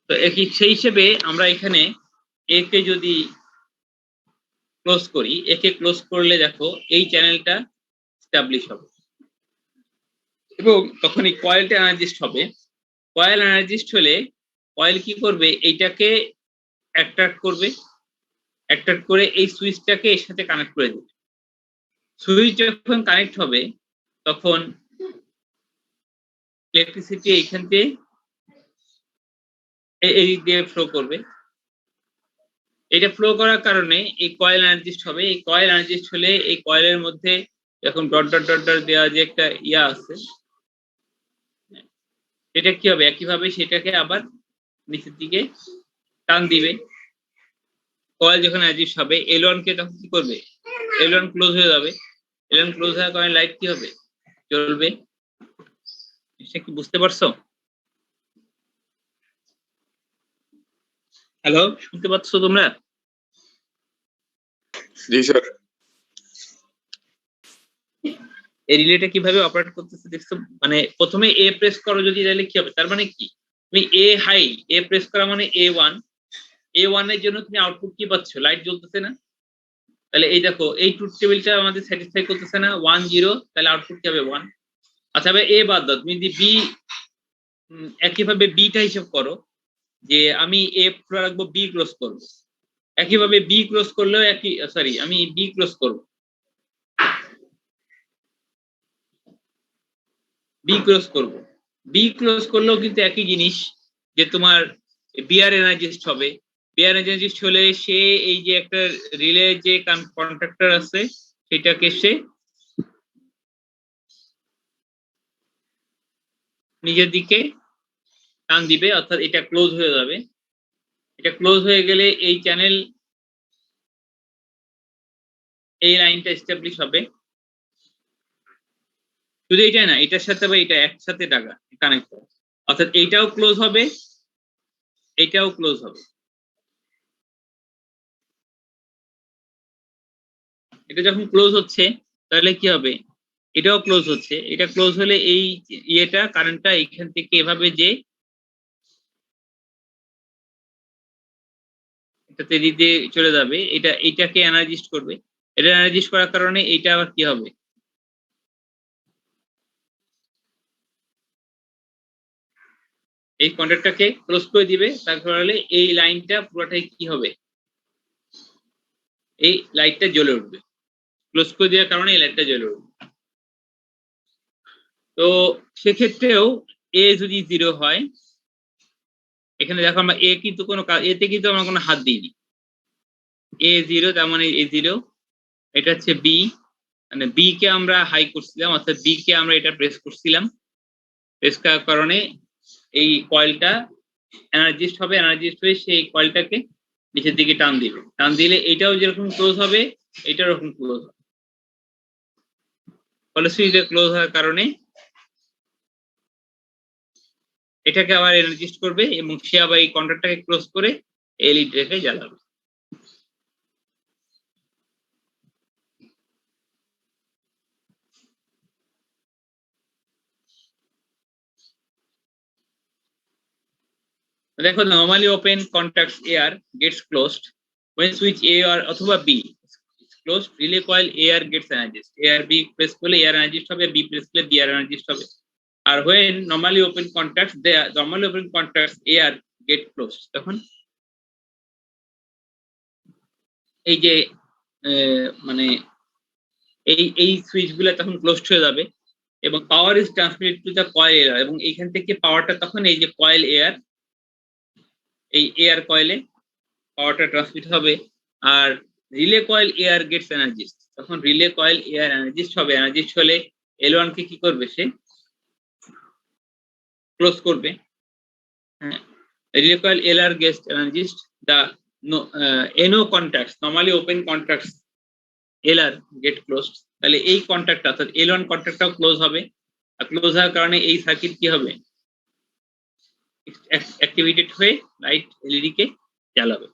তো সেই হিসেবে আমরা এখানে এ কে যদি ক্লোজ করি, একে ক্লোজ করলে দেখো এই চ্যানেলটা স্টাবলিশ হবে এবং তখন এই কয়েলটা এনার্জিস্ট হবে। কয়েল এনার্জিস্ট হলে কয়েল কি করবে? এইটাকে অ্যাট্রাক্ট করবে, অ্যাট্রাক্ট করে এই সুইচটাকে এর সাথে কানেক্ট করে দেবে। সুইচ যখন কানেক্ট হবে তখন ইলেকট্রিসিটি এইখান থেকে এই দিয়ে ফ্লো করবে। এটা ফ্লো করার কারণে এই কয়েল এনার্জিস্ট হবে। এই কয়েল এনার্জিস্ট হলে এই কয়েলের মধ্যে যখন ডট ডট ডট ডট দেওয়া যে একটা ইয়া আছে, সেটা কি হবে? একইভাবে সেটাকে আবার নিচের দিকে টান দিবে। কয়েল যখন এনার্জিস্ট হবে L1 কে তখন কি করবে? L1 ক্লোজ হয়ে যাবে। L1 ক্লোজ হওয়ার কারণে লাইট কি হবে? জ্বলবে। এটা কি বুঝতে পারছো? হ্যালো, শুনতে পাচ্ছ তোমরা? জি স্যার। এই রিলেটা কিভাবে অপারেট করতেছে দেখছো? মানে প্রথমে এ প্রেস করো যদি, তাহলে কি হবে? তার মানে কি, তুমি এ হাই এ প্রেস করা মানে A1, A1 এর জন্য তুমি আউটপুট কি পাচ্ছ? লাইট জ্বলতেছে না? তাহলে এই দেখো এই ট্রুথ টেবিলটা আমাদের স্যাটিসফাই করতেছে না, 1 0, তাহলে আউটপুট কি হবে? 1। আচ্ছা, এবার এ বাদ দাও, তুমি যদি বি একইভাবে বিটা হিসাব করো, যে আমি এ খোলা রাখবো, বি ক্লোজ করবো, একইভাবে বি ক্লোজ করলেও একই, সরি আমি বি ক্লোজ করবো, বি ক্লোজ করব। বি ক্লোজ করলেও কিন্তু একই জিনিস, যে তোমার বিআর এনার্জিস্ট হবে। বিআর এনার্জিস্ট হলে সে এই যে একটা রিলে যে কন্ট্রাক্টর আছে সেটাকে সে নিজের দিকে টান দিবে, অর্থাৎ এটা ক্লোজ হয়ে যাবে। এটা ক্লোজ হয়ে গেলে এই চ্যানেল, এই লাইনটা এস্টাবলিশ হবে। শুধু এটাই না, এটার সাথে বা এটা একসাথে কানেক্ট, অর্থাৎ এইটাও ক্লোজ হবে, এইটাও ক্লোজ হবে। এটা যখন ক্লোজ হচ্ছে তাহলে কি হবে, এটাও ক্লোজ হচ্ছে। এটা ক্লোজ হলে এই ইয়েটা কারেন্টটা এখান থেকে এভাবে যে এটাতে দিতে চলে যাবে, এটা এইটাকে এনার্জিস্ট করবে। এটা এনার্জিস্ট করার কারণে এইটা আবার কি হবে, এই কন্ট্যাক্টটাকে ক্লোজ করে দিবে। তারপর হলে এই লাইনটা পুরোটাই কি হবে, এই লাইটটা জ্বলে উঠবে। ক্লোজ করে দেওয়ার কারণে এই লাইটটা জ্বলে উঠবে। তো সেক্ষেত্রেও এ যদি 0 হয়, এখানে দেখো আমরা এ কিন্তু কোনো এতে কিন্তু আমরা কোনো হাত দিইনি। এ 0, তার মানে এ 0। এটা হচ্ছে বি, মানে বি কে আমরা হাই করছিলাম, অর্থাৎ বি কে আমরা এটা প্রেস করছিলাম। প্রেস করার কারণে এই কয়েলটা এনার্জিস্ট হবে, এনার্জিস্ট হয়ে সেই কয়েলটাকে নিচের দিকে টান দিবে। টান দিলে এটাও যেরকম ক্লোজ হবে, এটাও এরকম ক্লোজ হবে। ফলশ্রুতিতে ক্লোজ হওয়ার কারণে এটাকে আবার এনার্জিস্ট করবে এবং সে আবার এই কন্ট্যাক্টটাকে ক্লোজ করে এলইডিটাকে জ্বালাবে। দেখো, normally open contacts are gets closed when switch A or অথবা B is closed, relay coil AR gets energized. AR B press করলে AR energized হবে, B প্রেস করলে BR energized হবে। আর when normally open contacts, they are normally open contacts AR get closed, তখন এই যে মানে এই সুইচ গুলো তখন ক্লোজড হয়ে যাবে এবং পাওয়ার is transmitted to the coil air, এবং এইখান থেকে পাওয়ারটা তখন এই যে কয়েল এয়ার, এই এয়ার কয়েলে পাওয়ারটা ট্রান্সমিট হবে। আর রিলে কয়েল এয়ার গেটস এনার্জিস্ট, তখন রিলে কয়েল এয়ার এনার্জিস্ট হবে। এনার্জিস্ট হলে L1 কে কি করবে, সে ক্লোজ করবে। হ্যাঁ, রিলে কয়েল এলআর গেটস এনার্জিস্ট, দা NO contacts normally open contacts LR get closed। তাহলে এই কন্ট্যাক্ট অর্থাৎ L1 কন্ট্যাক্টটাও ক্লোজ হবে। আর ক্লোজ হওয়ার কারণে এই সার্কিট কি হবে, অ্যাক্টিভেটেড হয়ে লাইট এলইডি কে জ্বালাবে।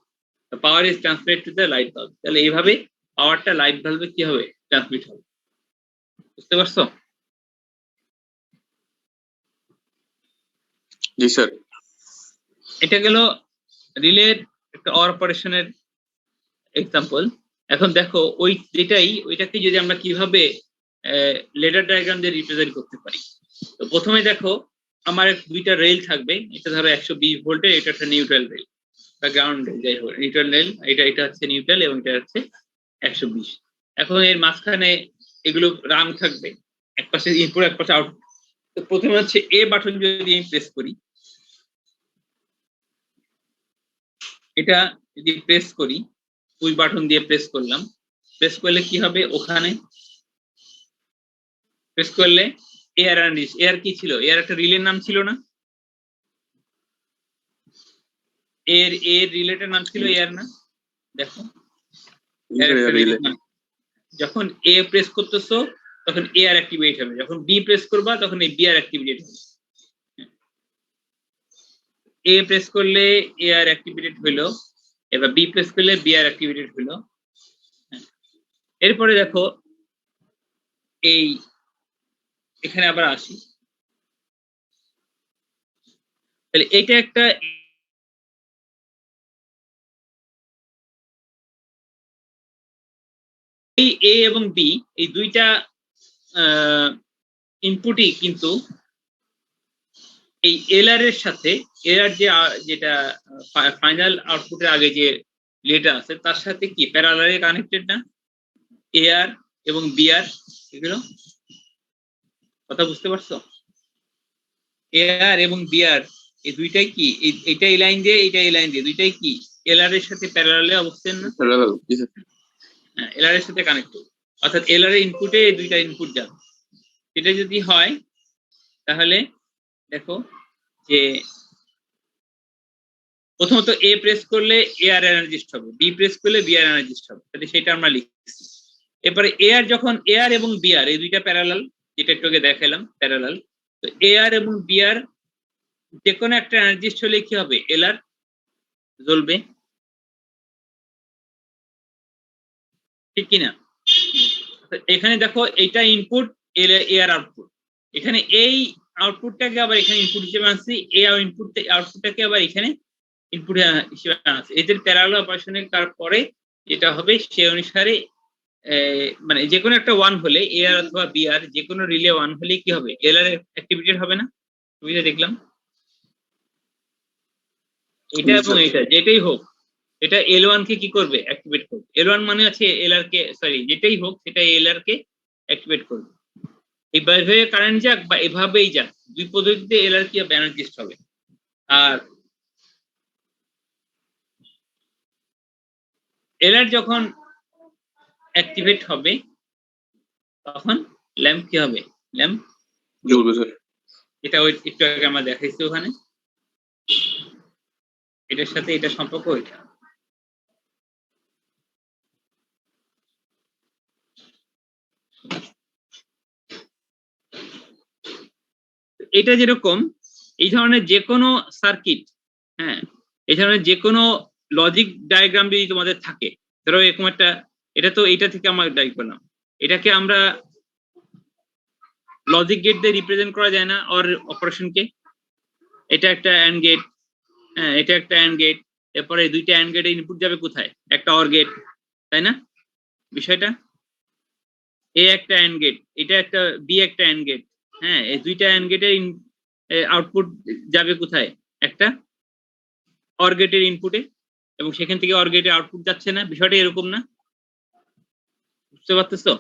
Power is transmitted to the light bulb. তাহলে এইভাবে পাওয়ারটা লাইট বাল্বে কি হবে, ট্রান্সমিট হবে। বুঝতে পারছো? জি স্যার। এটা গেল রিলের একটা অপারেশনের এক্সাম্পল। এখন দেখো ওইটাকে যদি আমরা কিভাবে লেডার ডায়াগ্রাম দিয়ে রিপ্রেজেন্ট করতে পারি। তো প্রথমে দেখো, আমার দুইটা রেল থাকবে। এটা ধরো 120 ভোল্টের, এটা একটা নিউট্রাল রেল বা গ্রাউন্ড রেল, যাই হোক নিউট্রাল রেল। এটা হচ্ছে নিউট্রাল এবং এটা হচ্ছে 120। এখন এর মাঝখানে এগুলো রান থাকবে, এক পাশে ইনপুট এক পাশে আউটপুট। তো প্রথমে হচ্ছে এ বাটন যদি আমি প্রেস করি, এটা যদি প্রেস করি, পুশ বাটন দিয়ে প্রেস করলাম, প্রেস করলে কি হবে, ওখানে প্রেস করলে এয়ার এনার্জিস্ট। এয়ার কি ছিল, এয়ার একটা রিলের নাম ছিল না, এর রিলেটেড নাম ছিল এয়ার না? দেখো, যখন এ প্রেস করতেছো তখন এয়ার অ্যাক্টিভেট হবে, যখন বি প্রেস করবা তখন এই বিআর অ্যাক্টিভেট হবে। এ প্রেস করলে এয়ার অ্যাক্টিভেটেড হইলো, এবার বি প্রেস করলে বিআর অ্যাক্টিভেটেড হইলো। এরপরে দেখো, এই এখানে আবার আসি, তাহলে এটা একটা এই এ এবং বি, এই দুইটা ইনপুটই কিন্তু এই এলআর এর সাথে, এলআর যেটা ফাইনাল আউটপুটের আগে যে রিলেটা আছে তার সাথে কি প্যারালালে কানেক্টেড না? এআর এবং বিআর, এগুলো কথা বুঝতে পারছো? এআর এবং বিআর এই দুইটাই কি এটা এই লাইন দিয়ে এটা এই লাইন দিয়ে দুইটাই কি এলআর এর সাথে প্যারালালে অবস্থান না প্যারালাল জি স্যার এলআর এর সাথে কানেক্টেড অর্থাৎ এলআর এর ইনপুটে এই দুইটা ইনপুট যাবে এটা যদি হয় তাহলে দেখো যে প্রথমত এ প্রেস করলে এআর এনার্জিস্ট হবে বি প্রেস করলে বিআর এনার্জিস্ট হবে তাহলে সেটা আমরা লিখছি এরপরে এআর যখন এআর এবং বিআর এই দুইটা প্যারালাল যেটা একটু আগে দেখালাম প্যারালাল তো এআর এবং বিআর যে কোনো একটা এনার্জিস্ট হলে কি হবে এলআর জ্বলবে ঠিক কিনা এখানে দেখো এইটা ইনপুট এআর আউটপুট এখানে এই আউটপুটটাকে আবার এখানে ইনপুট হিসেবে আনছি এই আউটপুটটাকে আবার এখানে ইনপুট হিসেবে আনছি এদের প্যারালাল অপারেশনের পরে যেটা হবে সে অনুসারে মানে যে কোনো একটা ওয়ান হলে এআর অথবা বিআর যে কোনো রিলে ওয়ান হলে কি হবে এলআর অ্যাক্টিভেটেড হবে না বুঝতে দেখলাম এটা এবং এটা যেটাই হোক এটা L1 কে কি করবে অ্যাক্টিভেট করবে L1 মানে আছে এলআর কে সরি যেটাই হোক সেটা এলআর কে অ্যাক্টিভেট করবে এইভাবে কারেন্ট যাক বা এভাবেই যাক দুই পদ্ধতিতে এলআর কি এনার্জিস্ট হবে আর এলআর যখন অ্যাক্টিভেট হবে তখন ল্যাম্প কি হবে ল্যাম্প জ্বলবে স্যার এটা ওই একটু আগে আমরা দেখাইছি ওখানে এটার সাথে এটা সম্পর্ক এটা এটা যেরকম এই ধরনের যে কোনো সার্কিট হ্যাঁ এই ধরনের যে কোনো লজিক ডায়াগ্রাম যদি তোমাদের থাকে ধরো এরকম একটা এটা তো এটা থেকে আমরা ডাই করলাম এটাকে আমরা লজিক গেট দিয়ে রিপ্রেজেন্ট করা যায় না অর অপারেশনকে এটা একটা অ্যান্ড গেট হ্যাঁ এটা একটা অ্যান্ড গেট এরপরে দুইটা অ্যান্ড গেটের ইনপুট যাবে কোথায় একটা অর গেট তাই না বিষয়টা এ একটা অ্যান্ড গেট এটা একটা বি একটা অ্যান্ড গেট হ্যাঁ এই দুইটা অ্যান্ড গেটের আউটপুট যাবে কোথায় একটা অর গেটের ইনপুটে এবং সেখান থেকে অর গেটের আউটপুট যাচ্ছে না বিষয়টা এরকম না বুঝতে পারতেছো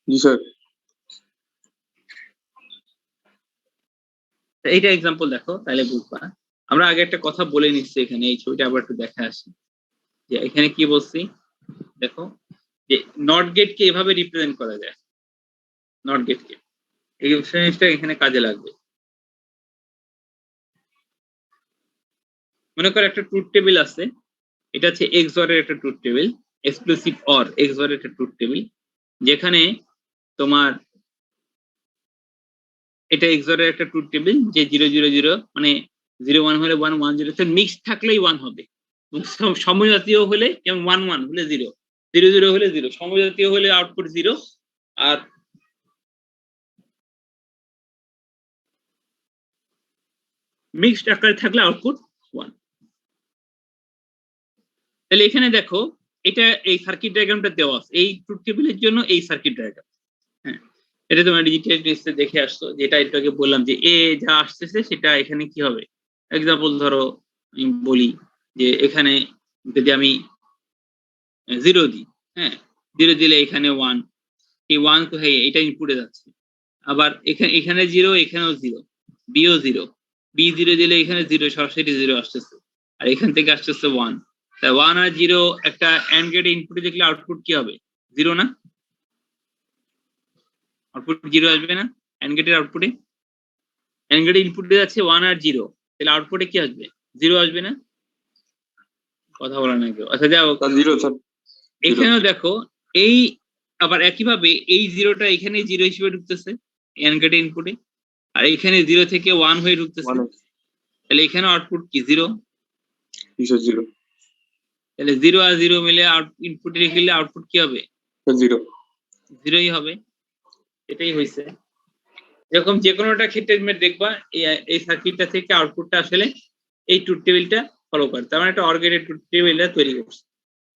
জি স্যার এইটা এক্সাম্পল দেখো তাহলে বুঝবা আমরা আগে একটা কথা বলে নিচ্ছি এখানে এই ছবিটা আবার একটু দেখা আসি যে এখানে কি বলছি দেখো যে নট গেটকে এভাবে রিপ্রেজেন্ট করা যায় নট গেটকে এই জিনিসটা এখানে কাজে লাগবে মনে করো একটা ট্রুথ টেবিল আছে এটা হচ্ছে XOR এর একটা truth table exclusive or XOR এর একটা ট্রুথ টেবিল যেখানে তোমার এটা XOR এর একটা ট্রুথ টেবিল যে 000 মানে 01 হলে 1 10 মিক্স থাকলেই 1 হবে সমজাতীয় হলে যেমন 11 হলে 0 00 হলে 0 সমজাতীয় হলে আউটপুট 0 আর মিক্সড আকারে থাকলে আউটপুট 1 তাহলে এখানে দেখো এটা এই সার্কিট ডায়াগ্রামটা দেওয়া আছে এই ট্রুথ টেবিলের জন্য এই সার্কিট ডায়াগ্রাম হ্যাঁ এটা তোমরা ডিজিটাল টেস্টে দেখে আসছো যেটা একটু আগে বললাম যে এ যা আসতেছে সেটা এখানে কি হবে এক্সাম্পল ধরো আমি বলি যে এখানে যদি আমি 0 দিই হ্যাঁ 0 দিলে এখানে 1 এই 1 তো হ্যাঁ এটা ইনপুটে যাচ্ছে আবার এখানে 0 এখানেও 0 বিও 0 বি 0 দিলে এখানে 0 সরাসরি 0 আসতেছে আর এখান থেকে আসতেছে 1 তাই 1 আর 0 একটা অ্যান্ড গেট ইনপুটে দেখলে আউটপুট কি হবে 0 না আউটপুট 0 আসবে না অ্যান্ড গেটের আউটপুটে অ্যান্ড গেটের ইনপুটে যাচ্ছে 1 আর 0 তাহলে আউটপুটে কি আসবে 0 আসবে না কথা বলা না কেউ আচ্ছা যাও 0 স্যার এখানেও দেখো এই আবার একইভাবে এই 0টা এখানে 0 হিসেবে ঢুকতেছে অ্যান্ড গেটের ইনপুটে আর এখানে 0 থেকে 1 হয়ে ঢুকতেছে তাহলে এখানে আউটপুট কি 0 0 তাহলে 0 আর 0 মিলে ইনপুটে লিখলে আউটপুট কি হবে 0 0ই হবে এটাই হয়েছে এরকম যে কোনোটা ক্ষেত্রে তুমি দেখবা এই সার্কিটটা থেকে আউটপুটটা আসলে এই ট্রুথ টেবিলটা ফলো করে তার মানে একটা অর গেটের ট্রুথ টেবিলটা তৈরি করছে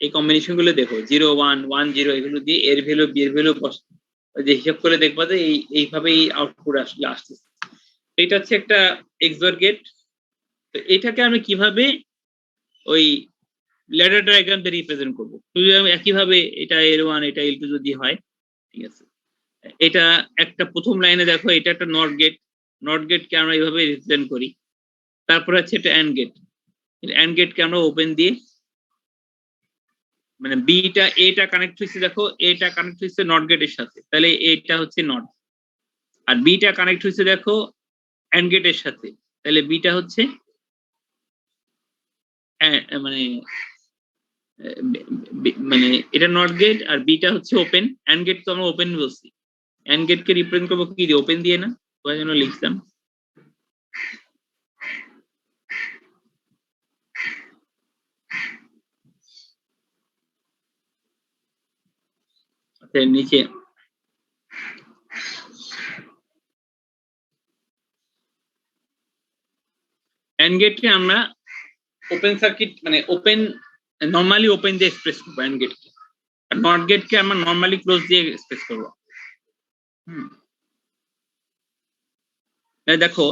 এই কম্বিনেশন গুলো দেখো 0 1 1 0 এগুলো দিয়ে এর ভ্যালু বি এর ভ্যালু যে হিসাব করে দেখবা যে এইভাবেই আউটপুট আসলে আসতেছে এটা হচ্ছে একটা XOR গেট তো এটাকে আমি কিভাবে ওই ল্যাডার ডায়াগ্রাম দিয়ে রিপ্রেজেন্ট করবো যদি আমি একইভাবে এটা L1 এটা L2 যদি হয় ঠিক আছে এটা একটা প্রথম লাইনে দেখো এটা একটা নট গেটকে আমরা এইভাবে রিপ্রেজেন্ট করি। তারপর আছে এটা অ্যান্ড গেট, অ্যান্ড গেটকে আমরা ওপেন দিয়ে মানে বিটা এটা কানেক্ট হয়েছে, দেখো এটা কানেক্ট হয়েছে নট গেটের সাথে, তাহলে এটা হচ্ছে নট। আর বিটা কানেক্ট হয়েছে দেখো অ্যান্ড গেটের সাথে, তাহলে বিটা হচ্ছে মানে মানে এটা নট গেট আর বিটা হচ্ছে ওপেন। অ্যান্ড গেট তো আমরা ওপেন বলছি, অ্যান্ড গেটকে রিপ্রেজেন্ট করবো কি দিয়ে? ওপেন দিয়ে না, ওই জন্য লিখলাম। আচ্ছা নিচে অ্যান্ড গেটকে আমরা ওপেন সার্কিট মানে ওপেন নরমালি ওপেন দিয়ে এক্সপ্রেস করবো অ্যান্ড গেটকে, আর নট গেটকে আমরা নরমালি ক্লোজ দিয়ে এক্সপ্রেস করবো। দেখো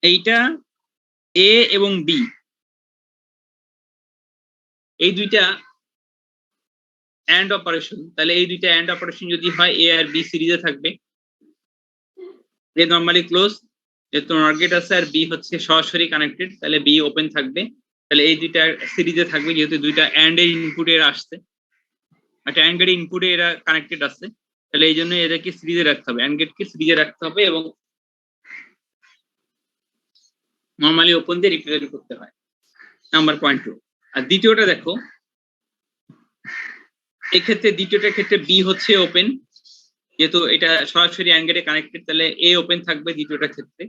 এইটা এ এবং বি এই দুইটা অ্যান্ড অপারেশন, তাহলে এই দুইটা অ্যান্ড অপারেশন যদি হয় এ আর বি সিরিজে থাকবে, এ নরমালি ক্লোজ, যেহেতু নট গেট আছে আর বি হচ্ছে সরাসরি কানেক্টেড, তাহলে বি ওপেন থাকবে। তাহলে এই দুইটা সিরিজে থাকবে যেহেতু দুইটা অ্যান্ড এর ইনপুটে এরা আসছে, একটা অ্যান্ড গেটের ইনপুটে এরা কানেক্টেড আছে, তাহলে এই জন্য এদেরকে সিরিজে রাখতে হবে, অ্যান্ড গেটকে সিরিজে রাখতে হবে এবং নরমালি ওপেন দিয়ে রিপ্রেজেন্ট করতে হয়। Number point 2। আর দ্বিতীয়টা দেখো, এই ক্ষেত্রে দ্বিতীয়টার ক্ষেত্রে বি হচ্ছে ওপেন, যেহেতু এটা সরাসরি অ্যান্ড গেটে কানেক্টেড, তাহলে এ ওপেন থাকবে দ্বিতীয়টার ক্ষেত্রে।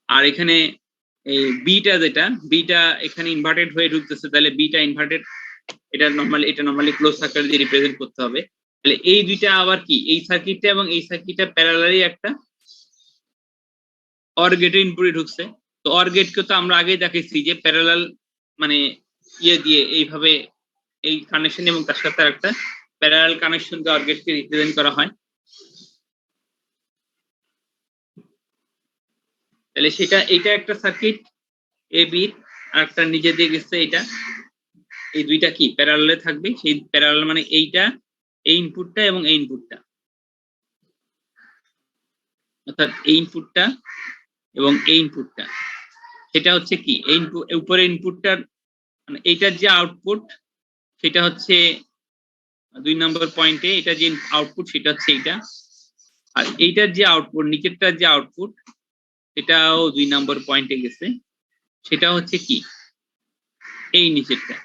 আর এখানে এই বিটা যেটা বিটা এখানে ইনভার্টেড হয়ে ঢুকতেছে, তাহলে বিটা ইনভার্টেড, এটা নরমালি ক্লোজ সার্কিট দিয়ে রিপ্রেজেন্ট করতে হবে। তাহলে এই দুইটা আবার কি, এই সার্কিটটা এবং এই সার্কিটটা প্যারালালি একটা অর গেটের ইনপুটে ঢুকছে। তো অর গেটকে তো আমরা আগেই দেখেছি যে প্যারালাল মানে ইয়ে দিয়ে এইভাবে এই কানেকশন এবং তার সাথে একটা প্যারালাল কানেকশন দিয়ে অর গেটকে রিপ্রেজেন্ট করা হয়। তাহলে সেটা এইটা একটা সার্কিট এ বি, আর একটা নিজে দিয়ে গেছে এটা, এই দুইটা কি প্যারালালে থাকবে, সেই প্যারালাল মানে এইটা এই ইনপুটটা এবং এই ইনপুটটা, অর্থাৎ এই ইনপুটটা এবং এই ইনপুটটা, সেটা হচ্ছে কি এই উপরে ইনপুটটার মানে এইটার যে আউটপুট সেটা হচ্ছে 2 নম্বর পয়েন্টে, এটা যে আউটপুট সেটা হচ্ছে এইটা, আর এইটার যে আউটপুট নিচেরটার যে আউটপুট সেটাও 2 নম্বর পয়েন্টে গেছে, সেটা হচ্ছে কি এই নিচেরটা।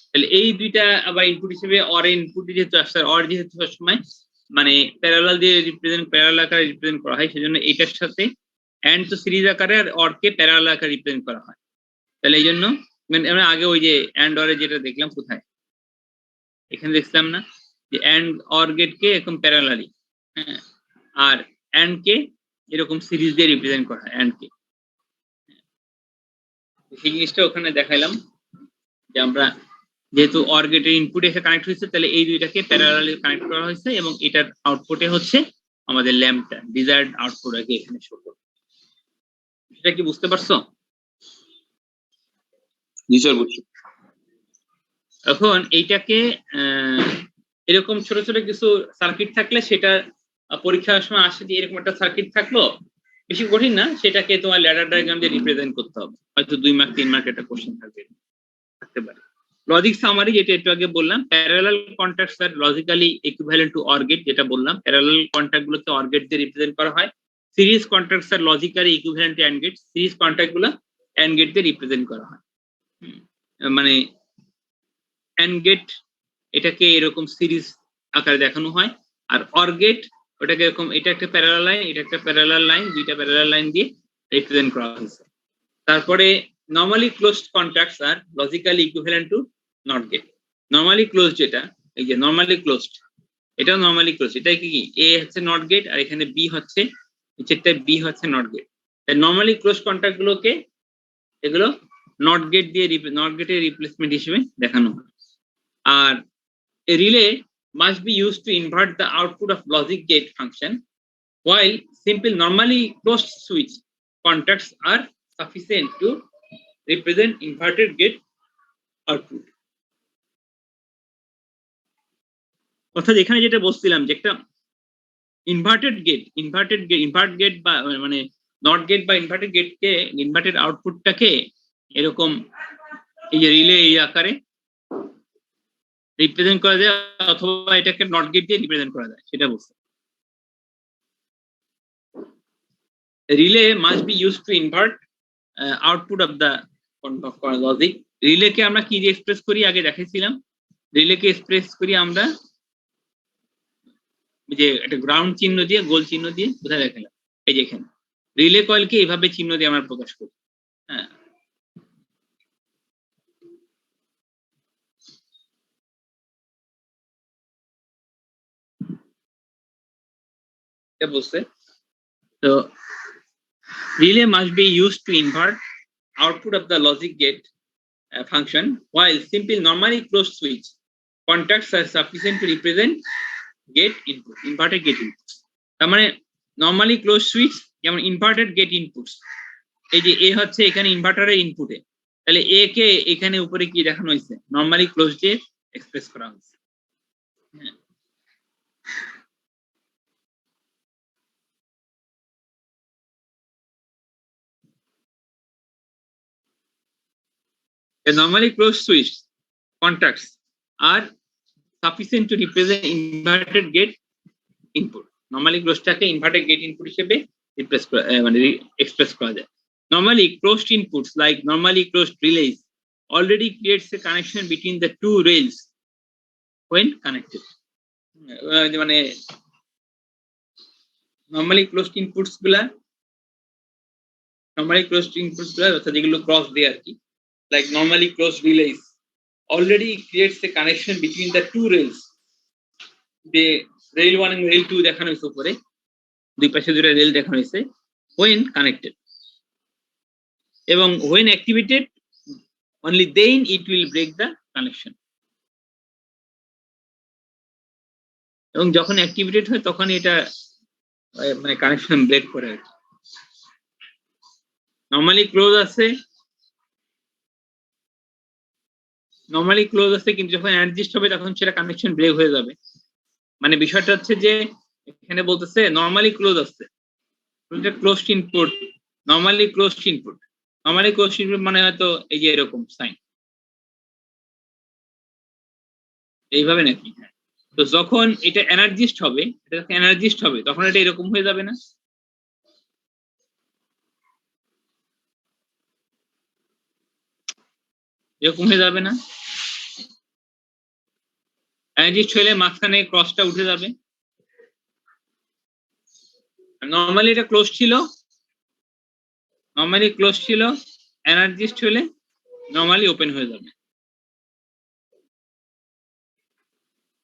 তাহলে এই দুইটা আবার ইনপুট হিসেবে অর ইনপুট যেহেতু আসছে, অর যেহেতু সবসময় মানে প্যারালাল দিয়ে প্যারালাল আকারে রিপ্রেজেন্ট করা হয়, সেজন্য এটার সাথে অ্যান্ড তো সিরিজ আকারে আর অরকে প্যারালাল আকারে রিপ্রেজেন্ট করা হয়। তাহলে এই জন্য আমরা আগে ওই যে অ্যান্ড অরে যেটা দেখলাম, কোথায় এখানে দেখলাম না যে অ্যান্ড অর গেটকে এরকম প্যারালালি, হ্যাঁ, আর অ্যান্ড কে এরকম সিরিজ দিয়ে রিপ্রেজেন্ট করা হয় অ্যান্ড কে, সেই জিনিসটা ওখানে দেখাইলাম যে আমরা যেহেতু অর গেটের ইনপুট এসে কানেক্ট হয়েছে, তাহলে এই দুইটাকে প্যারালালি কানেক্ট করা হয়েছে এবং এটার আউটপুটে হচ্ছে আমাদের ল্যাম্পটা ডিজায়ার্ড আউটপুট আগে এখানে শো করবে। সেটা কি বুঝতে পারছো? জি স্যার বুঝছি। এখন এইটাকে এরকম ছোট ছোট কিছু সার্কিট থাকলে সেটা পরীক্ষার সময় আসে যে এরকম একটা সার্কিট থাকলো, বেশি কঠিন না, সেটাকে তোমার ল্যাডার ডায়াগ্রাম দিয়ে রিপ্রেজেন্ট করতে হবে, হয়তো 2 মার্ক 3 মার্ক একটা কোশ্চেন থাকতে পারে। লজিক সামারি যেটা একটু আগে বললাম, parallel contacts are logically equivalent to OR gate, যেটা বললাম প্যারালাল কন্ট্যাক্ট গুলোকে অর গেট দিয়ে রিপ্রেজেন্ট করা হয়। Series contacts are logically equivalent to AND gate, series contact গুলো অ্যান্ড গেট দিয়ে রিপ্রেজেন্ট করা হয়। মানে অ্যান্ড গেট এটাকে এরকম সিরিজ আকারে দেখানো হয়, আর অর গেট ওটাকে এরকম, এটা একটা প্যারালাল লাইন, এটা একটা প্যারালাল লাইন, দুইটা প্যারালাল লাইন দিয়ে রিপ্রেজেন্ট করা হয়েছে। তারপরে normally closed contacts are logically equivalent to NOT gate. Normally closed যেটা, এই যে নরমালি ক্লোজড, এটা নরমালি ক্লোজ, এটা কি এ হচ্ছে নট গেট আর এখানে বি হচ্ছে, নিচেরটা বি হচ্ছে নট গেট। তাই নরমালি ক্লোজ কন্ট্যাক্ট গুলোকে এগুলো নট গেট দিয়ে নট গেটের রিপ্লেসমেন্ট হিসেবে দেখানো হয়। আর a relay must be used to invert the output of logic gate function, while simple normally closed switch contacts are sufficient to represent inverted gate output. অর্থাৎ এখানে যেটা বলছিলাম যে একটা ইনভার্ট গেট বা মানে নট গেট বা ইনভার্টেড গেটকে ইনভার্টেড আউটপুটটাকে এরকম এই যে রিলে এই আকারে রিপ্রেজেন্ট করা যায়, অথবা এটাকে নট গেট দিয়ে রিপ্রেজেন্ট করা যায়, সেটা বলছে। Relay must be use to invert output of the logic. রিলেকে আমরা কি দিয়ে এক্সপ্রেস করি আগে দেখাইছিলাম। রিলেকে এক্সপ্রেস করি আমরা যে একটা গ্রাউন্ড চিহ্ন দিয়ে, গোল চিহ্ন দিয়ে। কোথায় দেখালাম? এই যে এখানে রিলে কয়েলকে এইভাবে চিহ্ন দিয়ে আমরা প্রকাশ করি। হ্যাঁ, এটা বুঝছে তো। Relay must be used to invert output of the logic gate function, while simple normally closed switch contacts are sufficient to represent gate input, inverted gate input. তার মানে নরমালি ক্লোজ সুইচ যেমন ইনভার্টেড গেট ইনপুটস, এই যে এ হচ্ছে এখানে ইনভার্টারের ইনপুটে, তাহলে এ কে এখানে উপরে কি দেখানো হয়েছে? নরমালি ক্লোজ দিয়ে এক্সপ্রেস করা হয়েছে। A normally closed switch contacts are sufficient to represent inverted gate input. Normally closedটাকে inverted gate input হিসেবে রিপ্লেস মানে এক্সপ্রেস করা যায়। Normally closed inputs like normally closed relays already creates a connection between the two rails when connected. মানে normally closed inputs গুলা অর্থাৎ যেগুলো cross দেয় আর কি, like normally closed relays already creates a connection between the two rails. The rail 1 and rail 2 দেখানো হয়েছে উপরে, দুই পাশে দুটো রেল দেখানো হয়েছে, when connected, এবং when activated only then it will break the connection. এবং যখন অ্যাক্টিভেটেড হয় তখন এটা মানে কানেকশন ব্রেক করে আর কি। নরমালি ক্লোজ আছে কিন্তু যখন অ্যাডজাস্ট হবে তখন সেটা কানেকশন ব্রেক হয়ে যাবে। মানে বিষয়টা হচ্ছে যে এখানে বলতেছে নরমালি ক্লোজ আছে, closed input, normally closed input মানে হয়তো এই যে এরকম সাইন এইভাবে নাকি। তো যখন এটা এনার্জিস্ট হবে তখন এটা এরকম হয়ে যাবে না? এরকম হয়ে যাবে না? এনার্জিস্ট হলে মাঝখানে ক্রসটা উঠে যাবে। নরমালি এটা ক্লোজ ছিল, এনার্জিস্ট হলে নরমালি ওপেন হয়ে যাবে।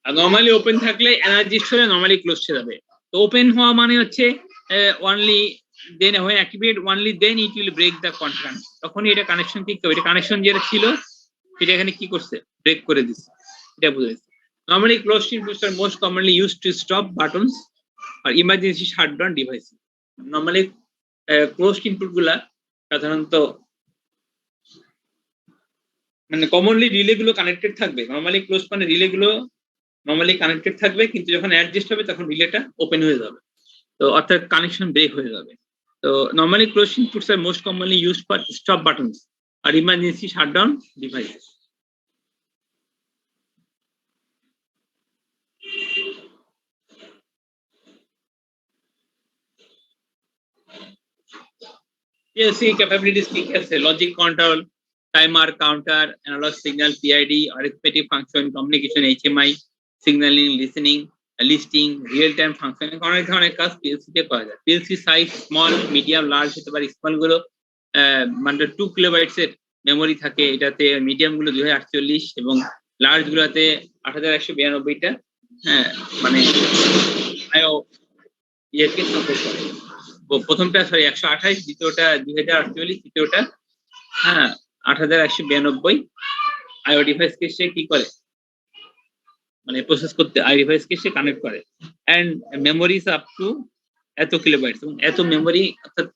আর নরমালি ওপেন থাকলে এনার্জিস্ট হলে নরমালি ক্লোজ হয়ে যাবে। তো ওপেন হওয়া মানে হচ্ছে only then when activated only then it will break the connection. তখনই এটা কানেকশন ঠিক হবে, এটা কানেকশন যেটা ছিল সেটা এখানে কি করছে? ব্রেক করে দিচ্ছে, এটা বুঝাইছে। Normally closed inputs are most commonly used to stop buttons or emergency shutdown devices. Normally closed input গুলা সাধারণত মানে কমনলি রিলে গুলো কানেক্টেড থাকবে। নরমালি ক্লোজ মানে রিলে গুলো নরমালি কানেক্টেড থাকবে, কিন্তু যখন অ্যাডজাস্ট হবে তখন রিলেটা ওপেন হয়ে যাবে, তো অর্থাৎ কানেকশন ব্রেক হয়ে যাবে। তো normally close inputs are most commonly used for stop buttons আর emergency shutdown devices. PLC capabilities কি আছে? Logic control, timer, counter, analog signal, PID, arithmetic function, communication, HMI, signalling, listening, listing, real time function, অনেক ধরনের কাজ PLC তে করা যায়। PLC size small, medium, large হতে পারে। স্মল গুলো মানে 2 কিলোবাইটস এর মেমোরি থাকে এটাতে, মিডিয়াম গুলো 2048 এবং লার্জ গুলোতে 8192টা হ্যাঁ মানে আইও ইয়েকে সাপোর্ট করে। প্রথমটা 128, দ্বিতীয়টা 2048, তৃতীয়টা 8192 আইও ডিভাইসকে সে কি করে মানে প্রসেস করতে, আই ডিভাইসকে সে কানেক্ট করে। And memory is up to এত কিলোবাইটস, এবং এত মেমোরি অর্থাৎ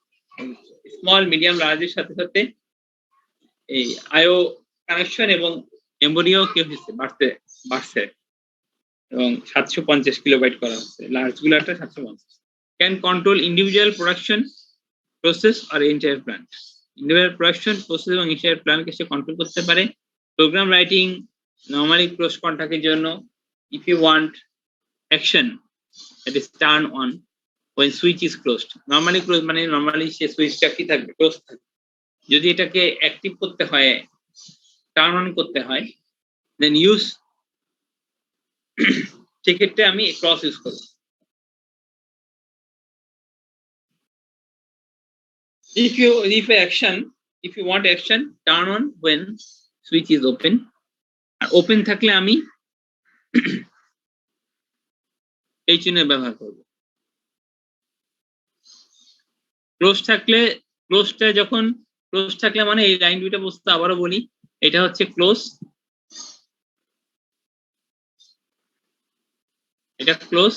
স্মল, মিডিয়াম, লার্জের সাথে সাথে এই আইও কানেকশন এবং মেমোরিও কি হচ্ছে বাড়ছে। এবং 750 কিলোবাইট করা হচ্ছে, লার্জ গুলাটা 750। Can control individual production process আর entire plant. Individual production process এবং এন্টায়ার প্ল্যান্টকে সে কন্ট্রোল করতে পারে। প্রোগ্রাম রাইটিং নরমালি ক্লোজ কন্ট্যাক্টের জন্য, if you want action that is turn on when switch is closed. Normally close মানে normally সে সুইচটা কি থাকবে, ক্লোজ থাকবে। যদি এটাকে অ্যাক্টিভ করতে হয়, টার্ন অন করতে হয়, দেন ইউজ সেক্ষেত্রে আমি ক্রস ইউজ করব। if you want action, turn on when switch is open. আর ওপেন থাকলে আমি এই চিহ্ন ব্যবহার করব। ক্লোজ থাকলে, ক্লোজটা যখন ক্লোজ থাকলে মানে এই লাইন দুইটা বস্তু আবারও বলি, এটা হচ্ছে ক্লোজ, এটা ক্লোজ।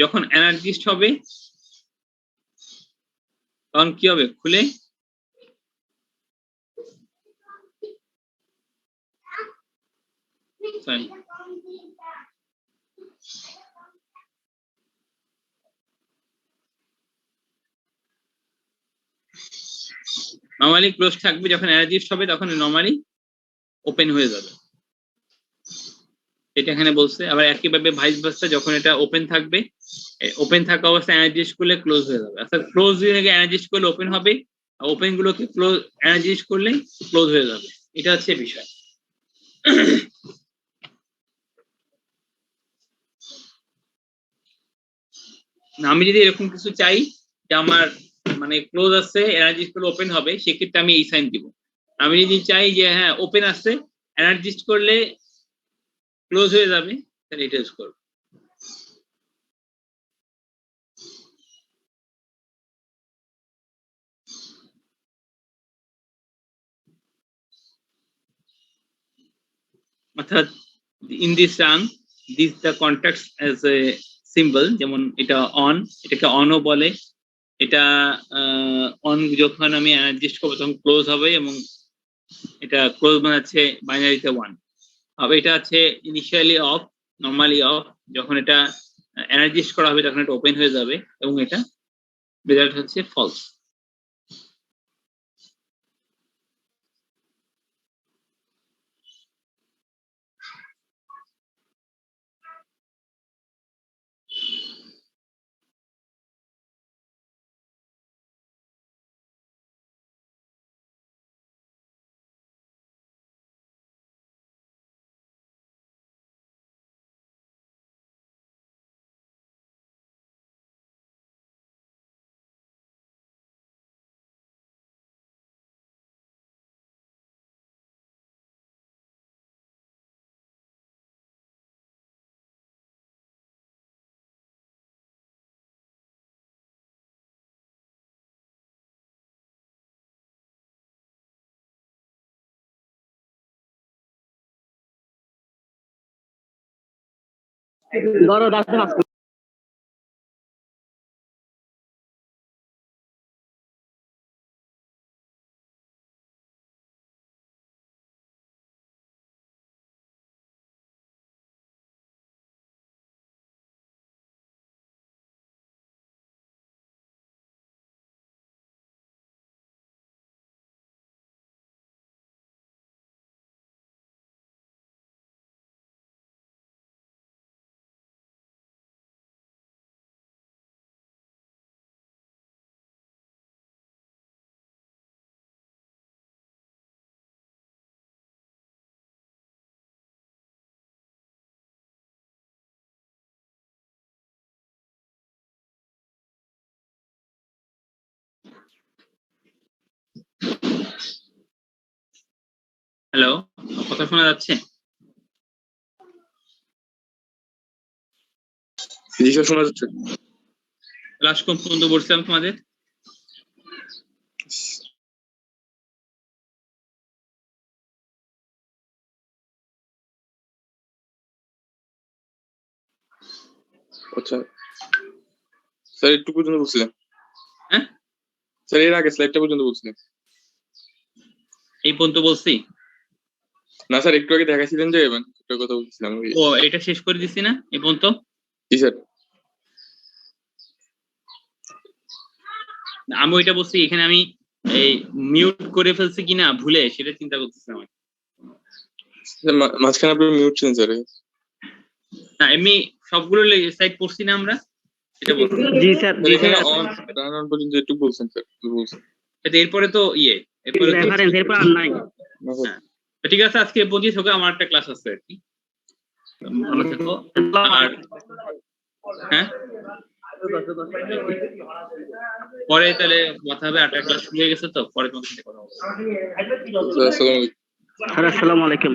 যখন এনার্জিস্ট হবে তখন কি হবে, খুলে সরি নরমালি ক্লোজ থাকবে, যখন এনার্জিস্ট হবে তখন নরমালি ওপেন হয়ে যাবে, এটা এখানে বলছে। আবার একইভাবে ভাইস ভার্সা, যখন এটা ওপেন থাকবে, ওপেন থাকা অবস্থায় এনার্জিস্ট করলে ক্লোজ হয়ে যাবে। অর্থাৎ ক্লোজ দিয়ে এনার্জিস্ট করলে ওপেন হবে, আর ওপেন গুলোকে ক্লোজ এনার্জিস্ট করলে ক্লোজ হয়ে যাবে, এটা হচ্ছে বিষয়। আমি যদি এরকম কিছু চাই যে আমার মানে ক্লোজ আছে, এনার্জিস্ট করলে ওপেন হবে, সেক্ষেত্রে আমি এই সাইন দিব। আমি যদি চাই যে হ্যাঁ ওপেন আছে, এনার্জিস্ট করলে ক্লোজ হয়ে যাবে, তাহলে এটা ইউজ করব। অর্থাৎ in this rung this the contacts as a symbol, যেমন এটা অন, এটাকে অনও বলে। এটা অন যখন আমি অ্যাডজাস্ট করবো তখন ক্লোজ হবে, এবং এটা ক্লোজ মানে হচ্ছে বাইনারিতে 1 হবে। এটা আছে ইনিশিয়ালি অফ, নরমালি অফ, যখন এটা এনার্জিস্ট করা হবে তখন এটা ওপেন হয়ে যাবে, এবং এটা রেজাল্ট হচ্ছে ফলস। ধরো 10 পাস হ্যালো, কথা শোনা যাচ্ছে? জি স্যার, শোনা যাচ্ছে। ক্লাস কোন পর্যন্ত বলছিলাম তোমাদের? আচ্ছা স্যার, একটু পর্যন্ত বলছিলেন। হ্যাঁ স্যার, এর আগে স্লাইডটা পর্যন্ত বলছিলেন। এই পর্যন্ত বলছি। না স্যার, একটু আগে দেখাইছিলেন যে এটার কথা বলছিলাম। ও এটা শেষ করে দিছি না এ পর্যন্ত? জি স্যার। আমি ওইটা বলছি, এখানে আমি এই মিউট করে ফেলছি কিনা ভুলে সেটা চিন্তা করতেছিলাম। মাঝখানে আপনি মিউট ছিলেন স্যার। না এমনি সবগুলো সাইট পড়ছি না আমরা, সেটা বলছি। জি স্যার, জি এখানে স্যার। অন রান অন পর্যন্ত একটু বলছেন স্যার, বলছেন। এরপরে তো এরপরে তো রেফারেন্স এরপর আর নাই। না স্যার। হ্যাঁ, তো ঠিক আছে, আজকে 25 হোক, আমার একটা ক্লাস আছে আর কি। ভালো থেকো। আর হ্যাঁ, পরে তাহলে কথা হবে, 8টা ক্লাস শুরু হয়ে গেছে, তো পরে তোমার সাথে কথা হবে। স্যার, আসসালামু আলাইকুম। স্যার আসসালামু আলাইকুম।